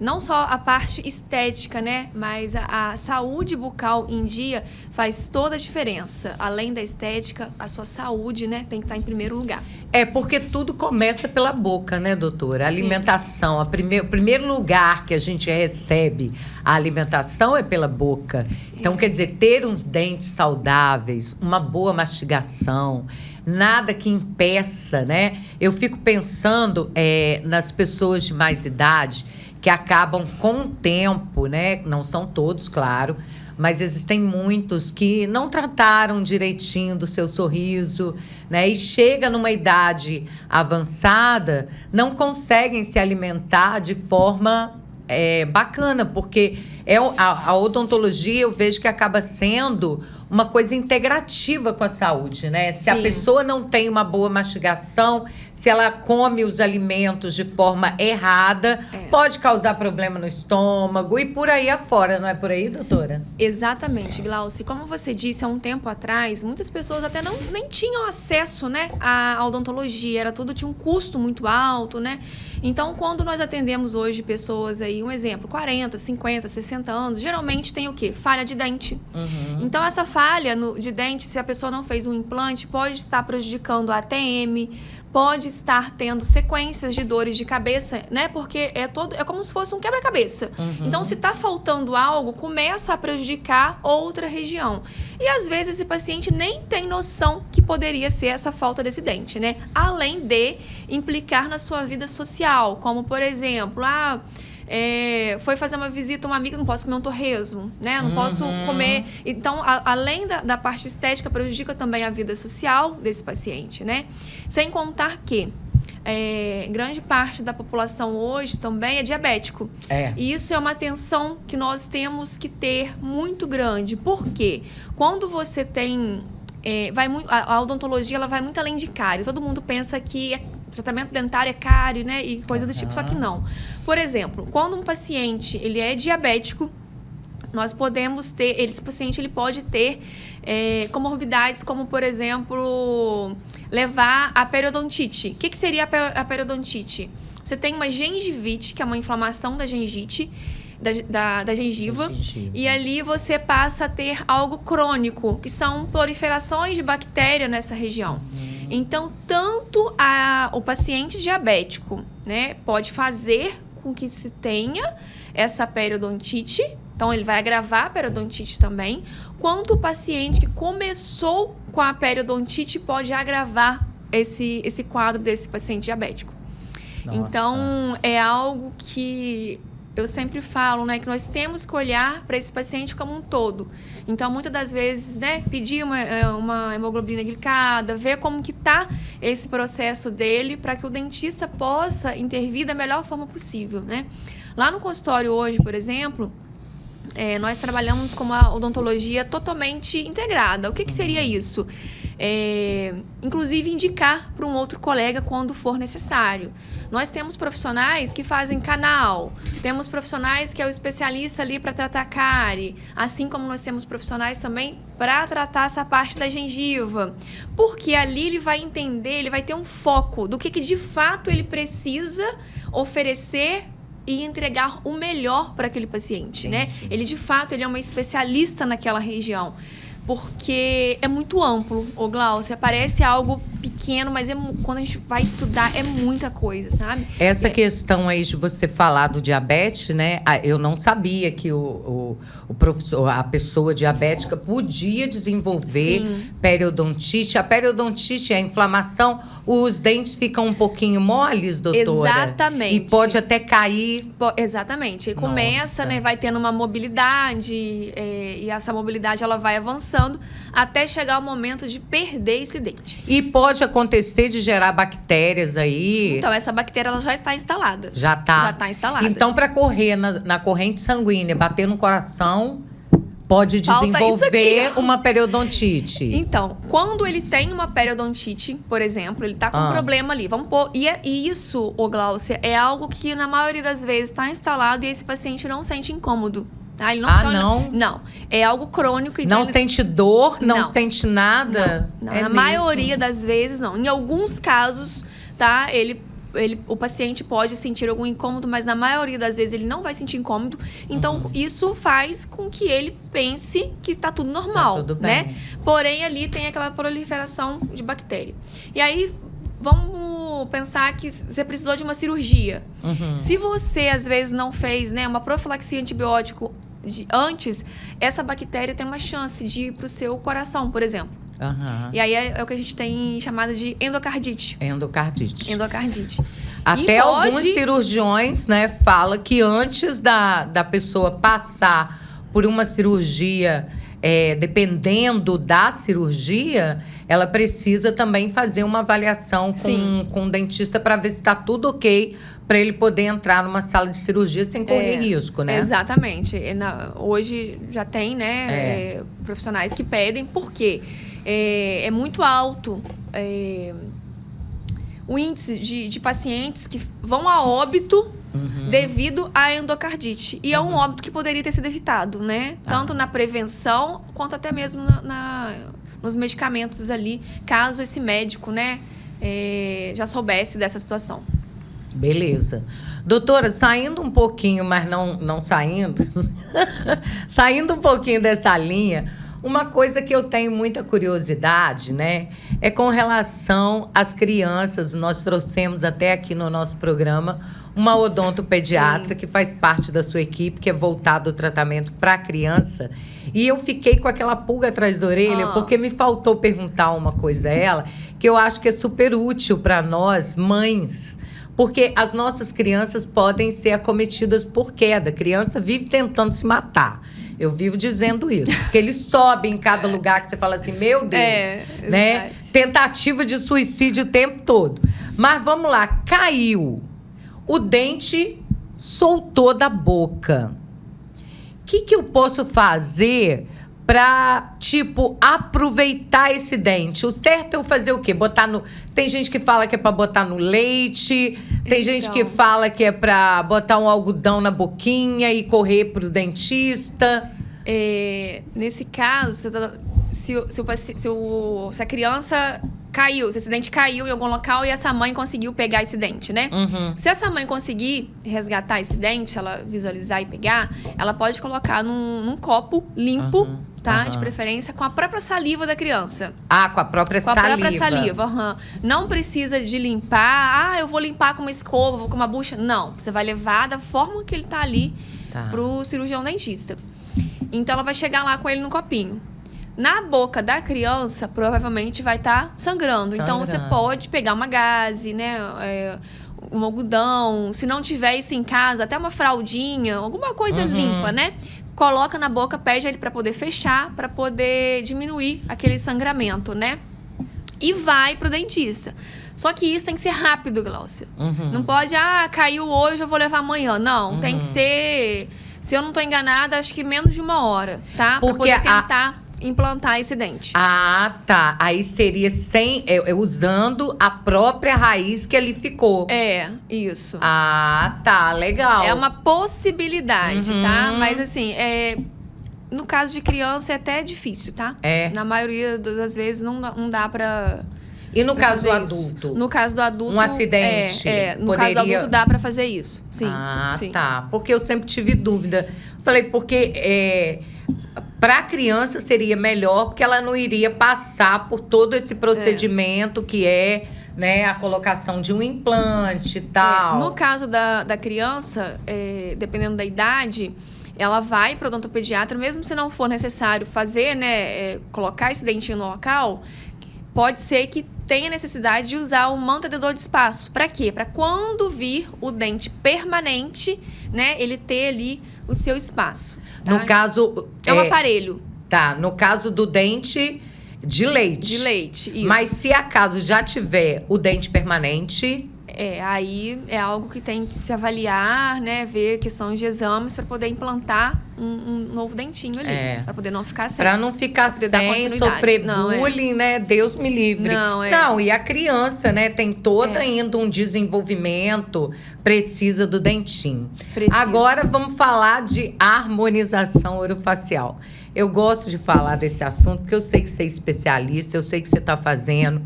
não só a parte estética, né? Mas a saúde bucal em dia faz toda a diferença. Além da estética, a sua saúde, né? Tem que estar em primeiro lugar. Porque tudo começa pela boca, né, doutora? A alimentação, o primeiro lugar que a gente recebe a alimentação é pela boca. Então, quer dizer, ter uns dentes saudáveis, uma boa mastigação, nada que impeça, né? Eu fico pensando nas pessoas de mais idade que acabam com o tempo, né? Não são todos, claro, mas existem muitos que não trataram direitinho do seu sorriso, né? E chega numa idade avançada, não conseguem se alimentar de forma bacana, porque a odontologia, eu vejo que acaba sendo uma coisa integrativa com a saúde, né? Se a pessoa não tem uma boa mastigação, se ela come os alimentos de forma errada, pode causar problema no estômago e por aí afora, não é por aí, doutora? Exatamente, Glaucia. Como você disse, há um tempo atrás, muitas pessoas até nem tinham acesso, né, à odontologia. Tinha um custo muito alto, né? Então, quando nós atendemos hoje pessoas aí, um exemplo, 40, 50, 60 anos, geralmente tem o quê? Falha de dente. Então, essa falha de dente, se a pessoa não fez um implante, pode estar prejudicando a ATM, pode estar tendo sequências de dores de cabeça, né? Porque é como se fosse um quebra-cabeça. Então, se está faltando algo, começa a prejudicar outra região. E, às vezes, esse paciente nem tem noção que poderia ser essa falta desse dente, né? Além de implicar na sua vida social, como, por exemplo, foi fazer uma visita a uma amiga, não posso comer um torresmo, né? Não posso comer. Então, além da parte estética, prejudica também a vida social desse paciente, né? Sem contar que grande parte da população hoje também é diabético. E isso é uma atenção que nós temos que ter muito grande. Por quê? Quando você tem... a odontologia, ela vai muito além de cárie. Todo mundo pensa que tratamento dentário é cárie, né? E coisa do tipo, só que não. Por exemplo, quando um paciente ele é diabético, nós podemos ter... Esse paciente ele pode ter comorbidades como, por exemplo, levar a periodontite. O que seria a periodontite? Você tem uma gengivite, que é uma inflamação da gengite, da gengiva, e ali você passa a ter algo crônico, que são proliferações de bactéria nessa região. Então, tanto o paciente diabético, né, pode fazer com que se tenha essa periodontite, então ele vai agravar a periodontite também, quanto o paciente que começou com a periodontite pode agravar esse quadro desse paciente diabético. Nossa. Então, é algo que eu sempre falo, né, que nós temos que olhar para esse paciente como um todo. Então, muitas das vezes, né, pedir uma hemoglobina glicada, ver como que está esse processo dele, para que o dentista possa intervir da melhor forma possível, né? Lá no consultório hoje, por exemplo, nós trabalhamos com uma odontologia totalmente integrada. O que seria isso? Inclusive indicar para um outro colega quando for necessário. Nós temos profissionais que fazem canal, temos profissionais que é o especialista ali para tratar cárie, assim como nós temos profissionais também para tratar essa parte da gengiva, porque ali ele vai entender, ele vai ter um foco do que de fato ele precisa oferecer e entregar o melhor para aquele paciente, né? Ele, de fato, ele é uma especialista naquela região. Porque é muito amplo, Glaucia. Parece algo pequeno, pequeno, mas quando a gente vai estudar, é muita coisa, sabe? Essa questão aí de você falar do diabetes, né? Eu não sabia que o professor, a pessoa diabética podia desenvolver periodontite. A periodontite é a inflamação, os dentes ficam um pouquinho moles, doutora? Exatamente. E pode até cair. Exatamente. E começa, né? Vai tendo uma mobilidade, e essa mobilidade ela vai avançando até chegar o momento de perder esse dente. E pode acontecer de gerar bactérias aí. Então, essa bactéria ela já está instalada. Já tá. Já está instalada. Então, para correr na corrente sanguínea, bater no coração, pode desenvolver uma periodontite. Então, quando ele tem uma periodontite, por exemplo, ele tá com um problema ali. Vamos pôr. E isso, ô Gláucia, é algo que na maioria das vezes está instalado e esse paciente não sente incômodo. Tá? Ele não não? Não. É algo crônico. Então não sente dor, não sente nada? Não. Na maioria das vezes, não. Em alguns casos, tá? O paciente pode sentir algum incômodo, mas na maioria das vezes ele não vai sentir incômodo. Então, isso faz com que ele pense que tá tudo normal, tá tudo né? bem. Porém, ali tem aquela proliferação de bactéria. E aí, vamos pensar que você precisou de uma cirurgia. Se você, às vezes, não fez, né, uma profilaxia antibiótico antes, essa bactéria tem uma chance de ir pro seu coração, por exemplo. E aí é o que a gente tem chamado de endocardite. Endocardite. Até alguns cirurgiões, né, falam que antes da pessoa passar por uma cirurgia, dependendo da cirurgia, ela precisa também fazer uma avaliação com o dentista para ver se está tudo ok, para ele poder entrar numa sala de cirurgia sem correr risco, né? Exatamente. Hoje já tem, né, profissionais que pedem, porque é muito alto o índice de pacientes que vão a óbito devido à endocardite. E é um óbito que poderia ter sido evitado, né? Tanto na prevenção, quanto até mesmo nos medicamentos ali, caso esse médico, né, já soubesse dessa situação. Beleza. Doutora, saindo um pouquinho, mas não saindo, saindo um pouquinho dessa linha, uma coisa que eu tenho muita curiosidade, né, é com relação às crianças. Nós trouxemos até aqui no nosso programa uma odontopediatra que faz parte da sua equipe, que é voltado ao tratamento para a criança. E eu fiquei com aquela pulga atrás da orelha, porque me faltou perguntar uma coisa a ela, que eu acho que é super útil para nós, mães. Porque as nossas crianças podem ser acometidas por queda. A criança vive tentando se matar. Eu vivo dizendo isso. Porque eles sobem em cada lugar que você fala assim, meu Deus. Né? Tentativa de suicídio o tempo todo. Mas vamos lá, caiu. O dente soltou da boca. O que eu posso fazer para, aproveitar esse dente? O certo é eu fazer o quê? Botar no... Tem gente que fala que é para botar no leite, tem gente que fala que é para botar um algodão na boquinha e correr pro dentista. Nesse caso, se a criança caiu, se esse dente caiu em algum local e essa mãe conseguiu pegar esse dente, né? Se essa mãe conseguir resgatar esse dente, ela visualizar e pegar, ela pode colocar num copo limpo, tá? De preferência, com a própria saliva da criança. Com a própria saliva. Com a própria saliva, Não precisa de limpar. Eu vou limpar com uma escova, vou com uma bucha. Não, você vai levar da forma que ele tá ali pro cirurgião dentista. Então, ela vai chegar lá com ele no copinho. Na boca da criança, provavelmente vai estar sangrando. Então, você pode pegar uma gaze, né? Um algodão. Se não tiver isso em casa, até uma fraldinha, alguma coisa limpa, né? Coloca na boca, pede ele para poder fechar, para poder diminuir aquele sangramento, né? E vai pro dentista. Só que isso tem que ser rápido, Gláucia. Não pode, caiu hoje, eu vou levar amanhã. Não, tem que ser... Se eu não tô enganada, acho que menos de 1 hora, tá? Pra poder tentar implantar esse dente. Tá. Aí seria usando a própria raiz que ali ficou. Isso. Tá, legal. É uma possibilidade, tá? Mas assim, no caso de criança é até difícil, tá? Na maioria das vezes não dá pra... E no caso do adulto? No caso do adulto... Um acidente? No caso do adulto dá pra fazer isso, sim. Tá. Porque eu sempre tive dúvida. Falei, porque Para a criança seria melhor, porque ela não iria passar por todo esse procedimento que é, né, a colocação de um implante e tal. No caso da criança, dependendo da idade, ela vai para o odontopediatra, mesmo se não for necessário fazer, né, colocar esse dentinho no local, pode ser que tenha necessidade de usar o mantenedor de espaço. Para quê? Para quando vir o dente permanente, né, ele ter ali o seu espaço. Tá? No caso... É um aparelho. Tá, no caso do dente de leite. De leite, isso. Mas se acaso já tiver o dente permanente... Aí é algo que tem que se avaliar, né? Ver questões de exames para poder implantar um novo dentinho ali. Para poder não ficar sem. Para não ficar sem, sofrer bullying, né? Deus me livre. Não, e a criança, né? Tem todo ainda um desenvolvimento, precisa do dentinho. Agora vamos falar de harmonização orofacial. Eu gosto de falar desse assunto porque eu sei que você é especialista, eu sei que você está fazendo...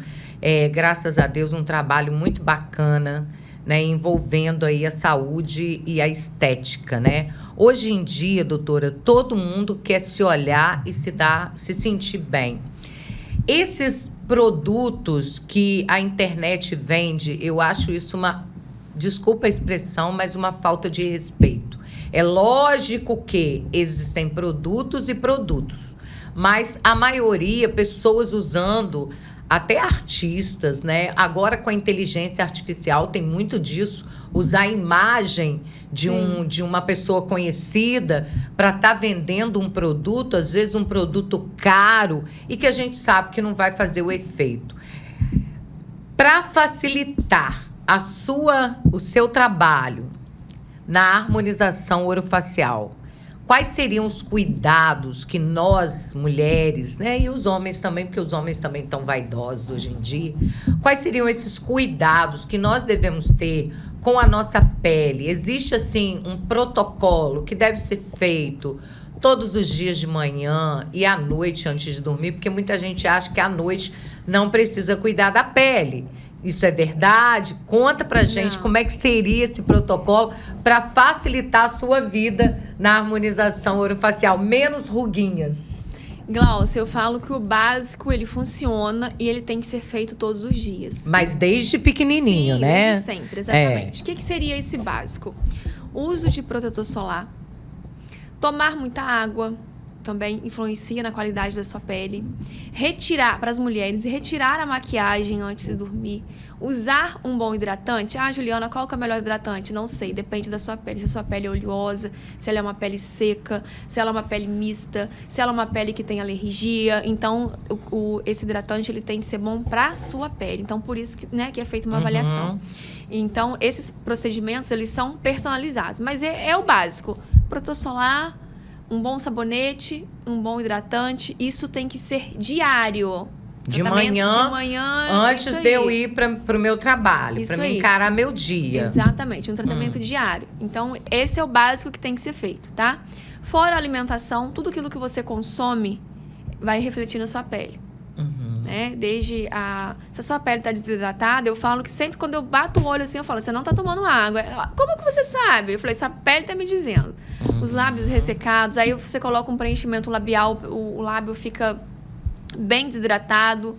graças a Deus, um trabalho muito bacana, né, envolvendo aí a saúde e a estética, né? Hoje em dia, doutora, todo mundo quer se olhar e se sentir bem. Esses produtos que a internet vende, eu acho isso desculpa a expressão, mas uma falta de respeito. É lógico que existem produtos e produtos, mas a maioria, pessoas usando... Até artistas, né? Agora com a inteligência artificial tem muito disso. Usar a imagem de uma pessoa conhecida para estar vendendo um produto, às vezes um produto caro, e que a gente sabe que não vai fazer o efeito. Para facilitar o seu trabalho na harmonização orofacial, quais seriam os cuidados que nós, mulheres, né, e os homens também, porque os homens também estão vaidosos hoje em dia, quais seriam esses cuidados que nós devemos ter com a nossa pele? Existe, assim, um protocolo que deve ser feito todos os dias de manhã e à noite antes de dormir, porque muita gente acha que à noite não precisa cuidar da pele. Isso é verdade? Conta pra gente como é que seria esse protocolo para facilitar a sua vida na harmonização orofacial. Menos ruguinhas. Glaucia, eu falo que o básico, ele funciona e ele tem que ser feito todos os dias. Mas desde pequenininho, né? Desde sempre, exatamente. O que seria esse básico? Uso de protetor solar. Tomar muita água. Também influencia na qualidade da sua pele. Retirar, para as mulheres, retirar a maquiagem antes de dormir. Usar um bom hidratante. Juliana, qual que é o melhor hidratante? Não sei, depende da sua pele. Se a sua pele é oleosa, se ela é uma pele seca, se ela é uma pele mista, se ela é uma pele que tem alergia. Então, esse hidratante ele tem que ser bom para a sua pele. Então, por isso que, né, que é feita uma avaliação. Então, esses procedimentos, eles são personalizados. Mas é o básico. Protetor solar... Um bom sabonete, um bom hidratante, isso tem que ser diário. De manhã, antes de eu ir para o meu trabalho, para me encarar meu dia. Exatamente, um tratamento diário. Então, esse é o básico que tem que ser feito, tá? Fora a alimentação, tudo aquilo que você consome vai refletir na sua pele. Né? Se a sua pele está desidratada, eu falo que sempre quando eu bato o olho assim, eu falo, você não está tomando água. Ela, como que você sabe? Eu falei, sua pele está me dizendo. Os lábios ressecados, aí você coloca um preenchimento labial, o lábio fica bem desidratado.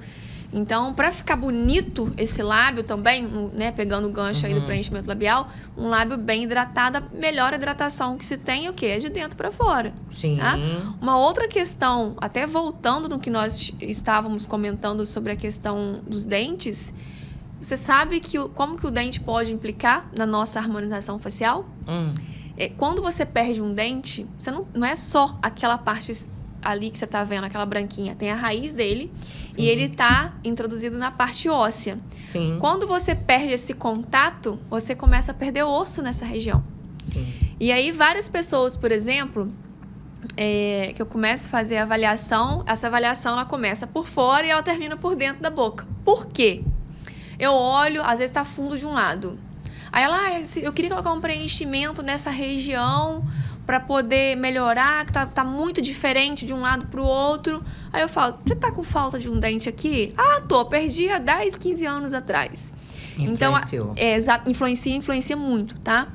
Então, para ficar bonito esse lábio também, né, pegando o gancho aí do preenchimento labial, um lábio bem hidratado, a melhor hidratação que se tem é o quê? É de dentro para fora. Sim. Tá? Uma outra questão, até voltando no que nós estávamos comentando sobre a questão dos dentes, você sabe como que o dente pode implicar na nossa harmonização facial? Quando você perde um dente, você não é só aquela parte ali que você está vendo, aquela branquinha, tem a raiz dele. Sim. E ele está introduzido na parte óssea. Sim. Quando você perde esse contato, você começa a perder osso nessa região. Sim. E aí, várias pessoas, por exemplo, que eu começo a fazer a avaliação, essa avaliação ela começa por fora e ela termina por dentro da boca. Por quê? Eu olho, às vezes está fundo de um lado. Aí ela, eu queria colocar um preenchimento nessa região para poder melhorar, que tá muito diferente de um lado pro outro. Aí eu falo, você tá com falta de um dente aqui? Perdi há 10, 15 anos atrás. Influenciou. Então, influencia muito, tá?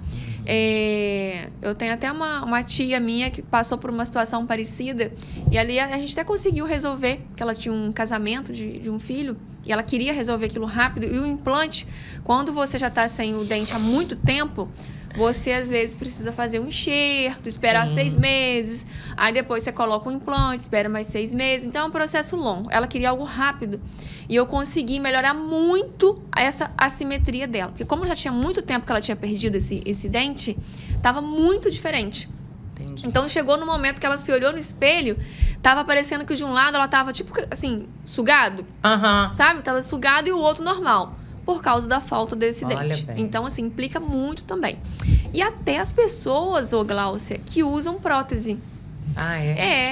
Eu tenho até uma tia minha que passou por uma situação parecida. E ali a gente até conseguiu resolver, que ela tinha um casamento de um filho. E ela queria resolver aquilo rápido. E o implante, quando você já está sem o dente há muito tempo, você às vezes precisa fazer um enxerto, esperar 6 meses. Aí depois você coloca um implante, espera mais 6 meses. Então é um processo longo. Ela queria algo rápido. E eu consegui melhorar muito essa assimetria dela. Porque como já tinha muito tempo que ela tinha perdido esse dente, estava muito diferente. Entendi. Então chegou no momento que ela se olhou no espelho, tava parecendo que de um lado ela tava tipo assim, sugado. Sabe? Tava sugado e o outro normal. Por causa da falta desse dente. Bem. Então, assim, implica muito também. E até as pessoas, Gláucia, que usam prótese.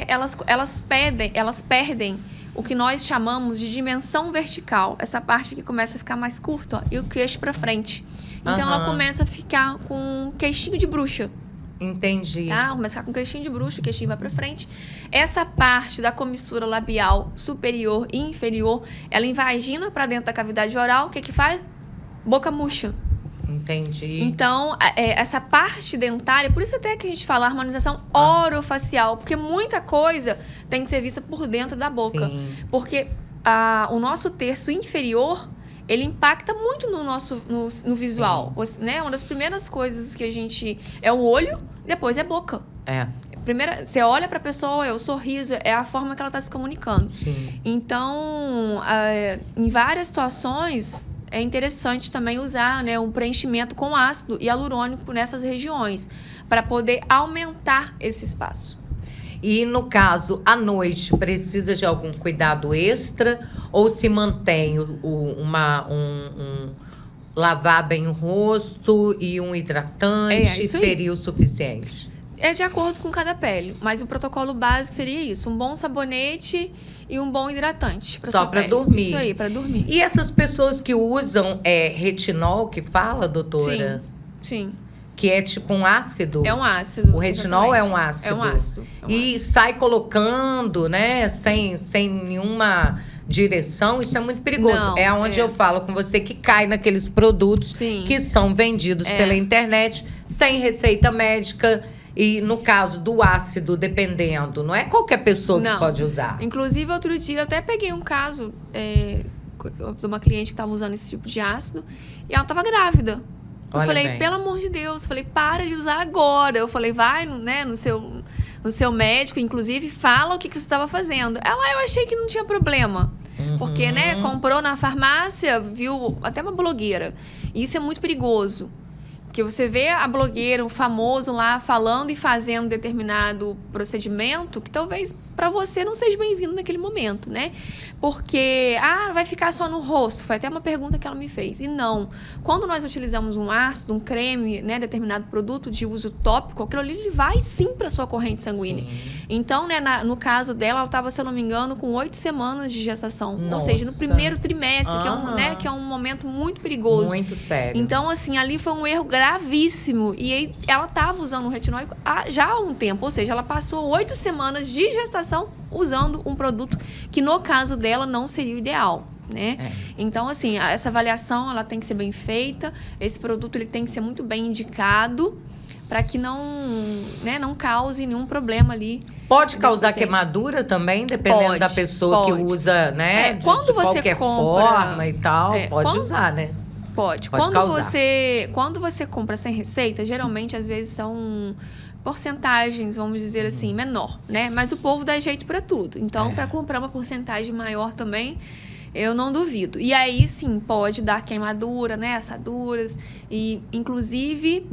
Elas perdem o que nós chamamos de dimensão vertical. Essa parte que começa a ficar mais curta, ó, e o queixo para frente. Então, ela começa a ficar com um queixinho de bruxa. Entendi. Tá? Começa a ficar com queixinho de bruxa, o queixinho vai pra frente. Essa parte da comissura labial superior e inferior, ela invagina pra dentro da cavidade oral. O que faz? Boca murcha. Entendi. Então, essa parte dentária, por isso até que a gente fala harmonização orofacial, porque muita coisa tem que ser vista por dentro da boca. Sim. Porque o nosso terço inferior, ele impacta muito no visual. Você, né? Uma das primeiras coisas que a gente... É o olho, depois é a boca. Primeiro, você olha para a pessoa, é o sorriso, é a forma que ela está se comunicando. Sim. Então, em várias situações, é interessante também usar, né, um preenchimento com ácido hialurônico nessas regiões, para poder aumentar esse espaço. E, no caso, à noite, precisa de algum cuidado extra? Ou se mantém lavar bem o rosto e um hidratante seria o suficiente? É de acordo com cada pele. Mas o protocolo básico seria isso. Um bom sabonete e um bom hidratante. Só para dormir. Isso aí, para dormir. E essas pessoas que usam retinol, que fala, doutora? Sim. Que é tipo um ácido? É um ácido. O retinol exatamente. É um ácido. É um ácido. E sai colocando, né? Sem nenhuma direção. Isso é muito perigoso. Não, é onde eu falo com você que cai naqueles produtos que são vendidos pela internet, sem receita médica. E no caso do ácido, dependendo, não é qualquer pessoa que pode usar. Inclusive, outro dia eu até peguei um caso de uma cliente que estava usando esse tipo de ácido e ela estava grávida. Eu falei, pelo amor de Deus, eu falei, para de usar agora. Eu falei, vai, né, no seu médico, inclusive, fala o que você estava fazendo. Eu achei que não tinha problema. Porque, né, comprou na farmácia, viu até uma blogueira. E isso é muito perigoso. Porque você vê a blogueira, o famoso lá, falando e fazendo determinado procedimento que talvez para você não seja bem-vindo naquele momento, né? Porque, vai ficar só no rosto. Foi até uma pergunta que ela me fez. E não. Quando nós utilizamos um ácido, um creme, né, determinado produto de uso tópico, aquilo ali ele vai sim para sua corrente sanguínea. Sim. Então, né, no caso dela, ela estava, se eu não me engano, com 8 semanas de gestação. Nossa. Ou seja, no primeiro trimestre, que é um momento muito perigoso. Muito sério. Então, assim, ali foi um erro gravíssimo. E aí, ela estava usando o retinol já há um tempo. Ou seja, ela passou 8 semanas de gestação usando um produto que, no caso dela, não seria o ideal, né? Então, assim, essa avaliação, ela tem que ser bem feita. Esse produto, ele tem que ser muito bem indicado para que não cause nenhum problema ali. Pode causar queimadura também, dependendo da pessoa que usa, né? De qualquer forma e tal. Pode usar, né? Pode. Quando você compra sem receita, geralmente, às vezes, são porcentagens, vamos dizer assim, menor, né? Mas o povo dá jeito para tudo. Então, para comprar uma porcentagem maior também, eu não duvido. E aí, sim, pode dar queimadura, né? Assaduras e, inclusive,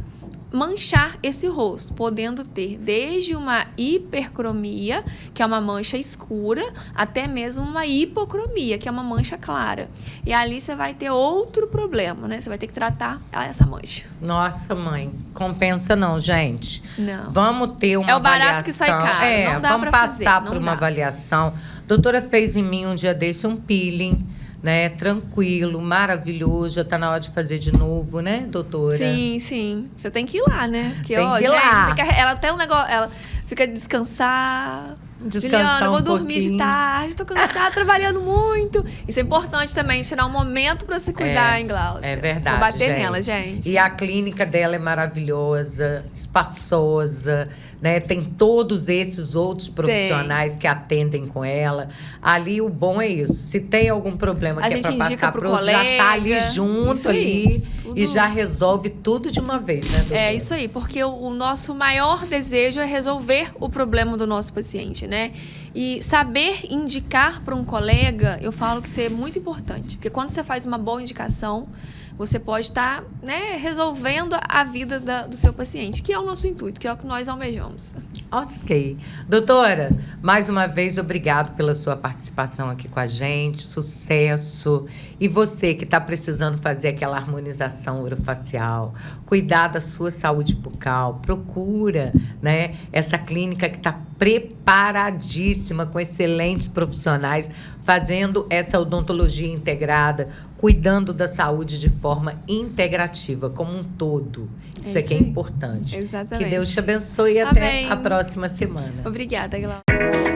manchar esse rosto, podendo ter desde uma hipercromia, que é uma mancha escura, até mesmo uma hipocromia, que é uma mancha clara. E ali você vai ter outro problema, né? Você vai ter que tratar essa mancha. Nossa, mãe, compensa não, gente. Não. Vamos ter uma avaliação. É o barato que sai caro. Não dá vamos passar por uma avaliação. A doutora fez em mim um dia desse um peeling, né? Tranquilo, maravilhoso. Já tá na hora de fazer de novo, né, doutora? Sim, sim. Você tem que ir lá, né? Porque, tem que ir lá. Ela tem um negócio... Ela fica descansar, Juliana, eu vou dormir de tarde, tô cansada, trabalhando muito. Isso é importante também, tirar um momento pra se cuidar, hein, Glaucia? É verdade, vou bater gente. nela, gente. E a clínica dela é maravilhosa, espaçosa, né? Tem todos esses outros profissionais que atendem com ela. Ali o bom é isso. Se tem algum problema A que é gente pra indica passar pro outro, já tá ali colega. junto Isso aí, tudo. e já resolve tudo de uma vez, né, doutora? É isso aí, porque o nosso maior desejo é resolver o problema do nosso paciente, né? E saber indicar para um colega, eu falo que isso é muito importante. Porque quando você faz uma boa indicação, você pode estar, né, resolvendo a vida do seu paciente, que é o nosso intuito, que é o que nós almejamos. Ok. Doutora, mais uma vez, obrigado pela sua participação aqui com a gente. Sucesso. E você que está precisando fazer aquela harmonização orofacial, cuidar da sua saúde bucal, procura, né, essa clínica que está preparadíssima, com excelentes profissionais, fazendo essa odontologia integrada, cuidando da saúde de forma integrativa, como um todo. Isso é que é importante. Exatamente. Que Deus te abençoe e até a próxima semana. Obrigada, Glaucia.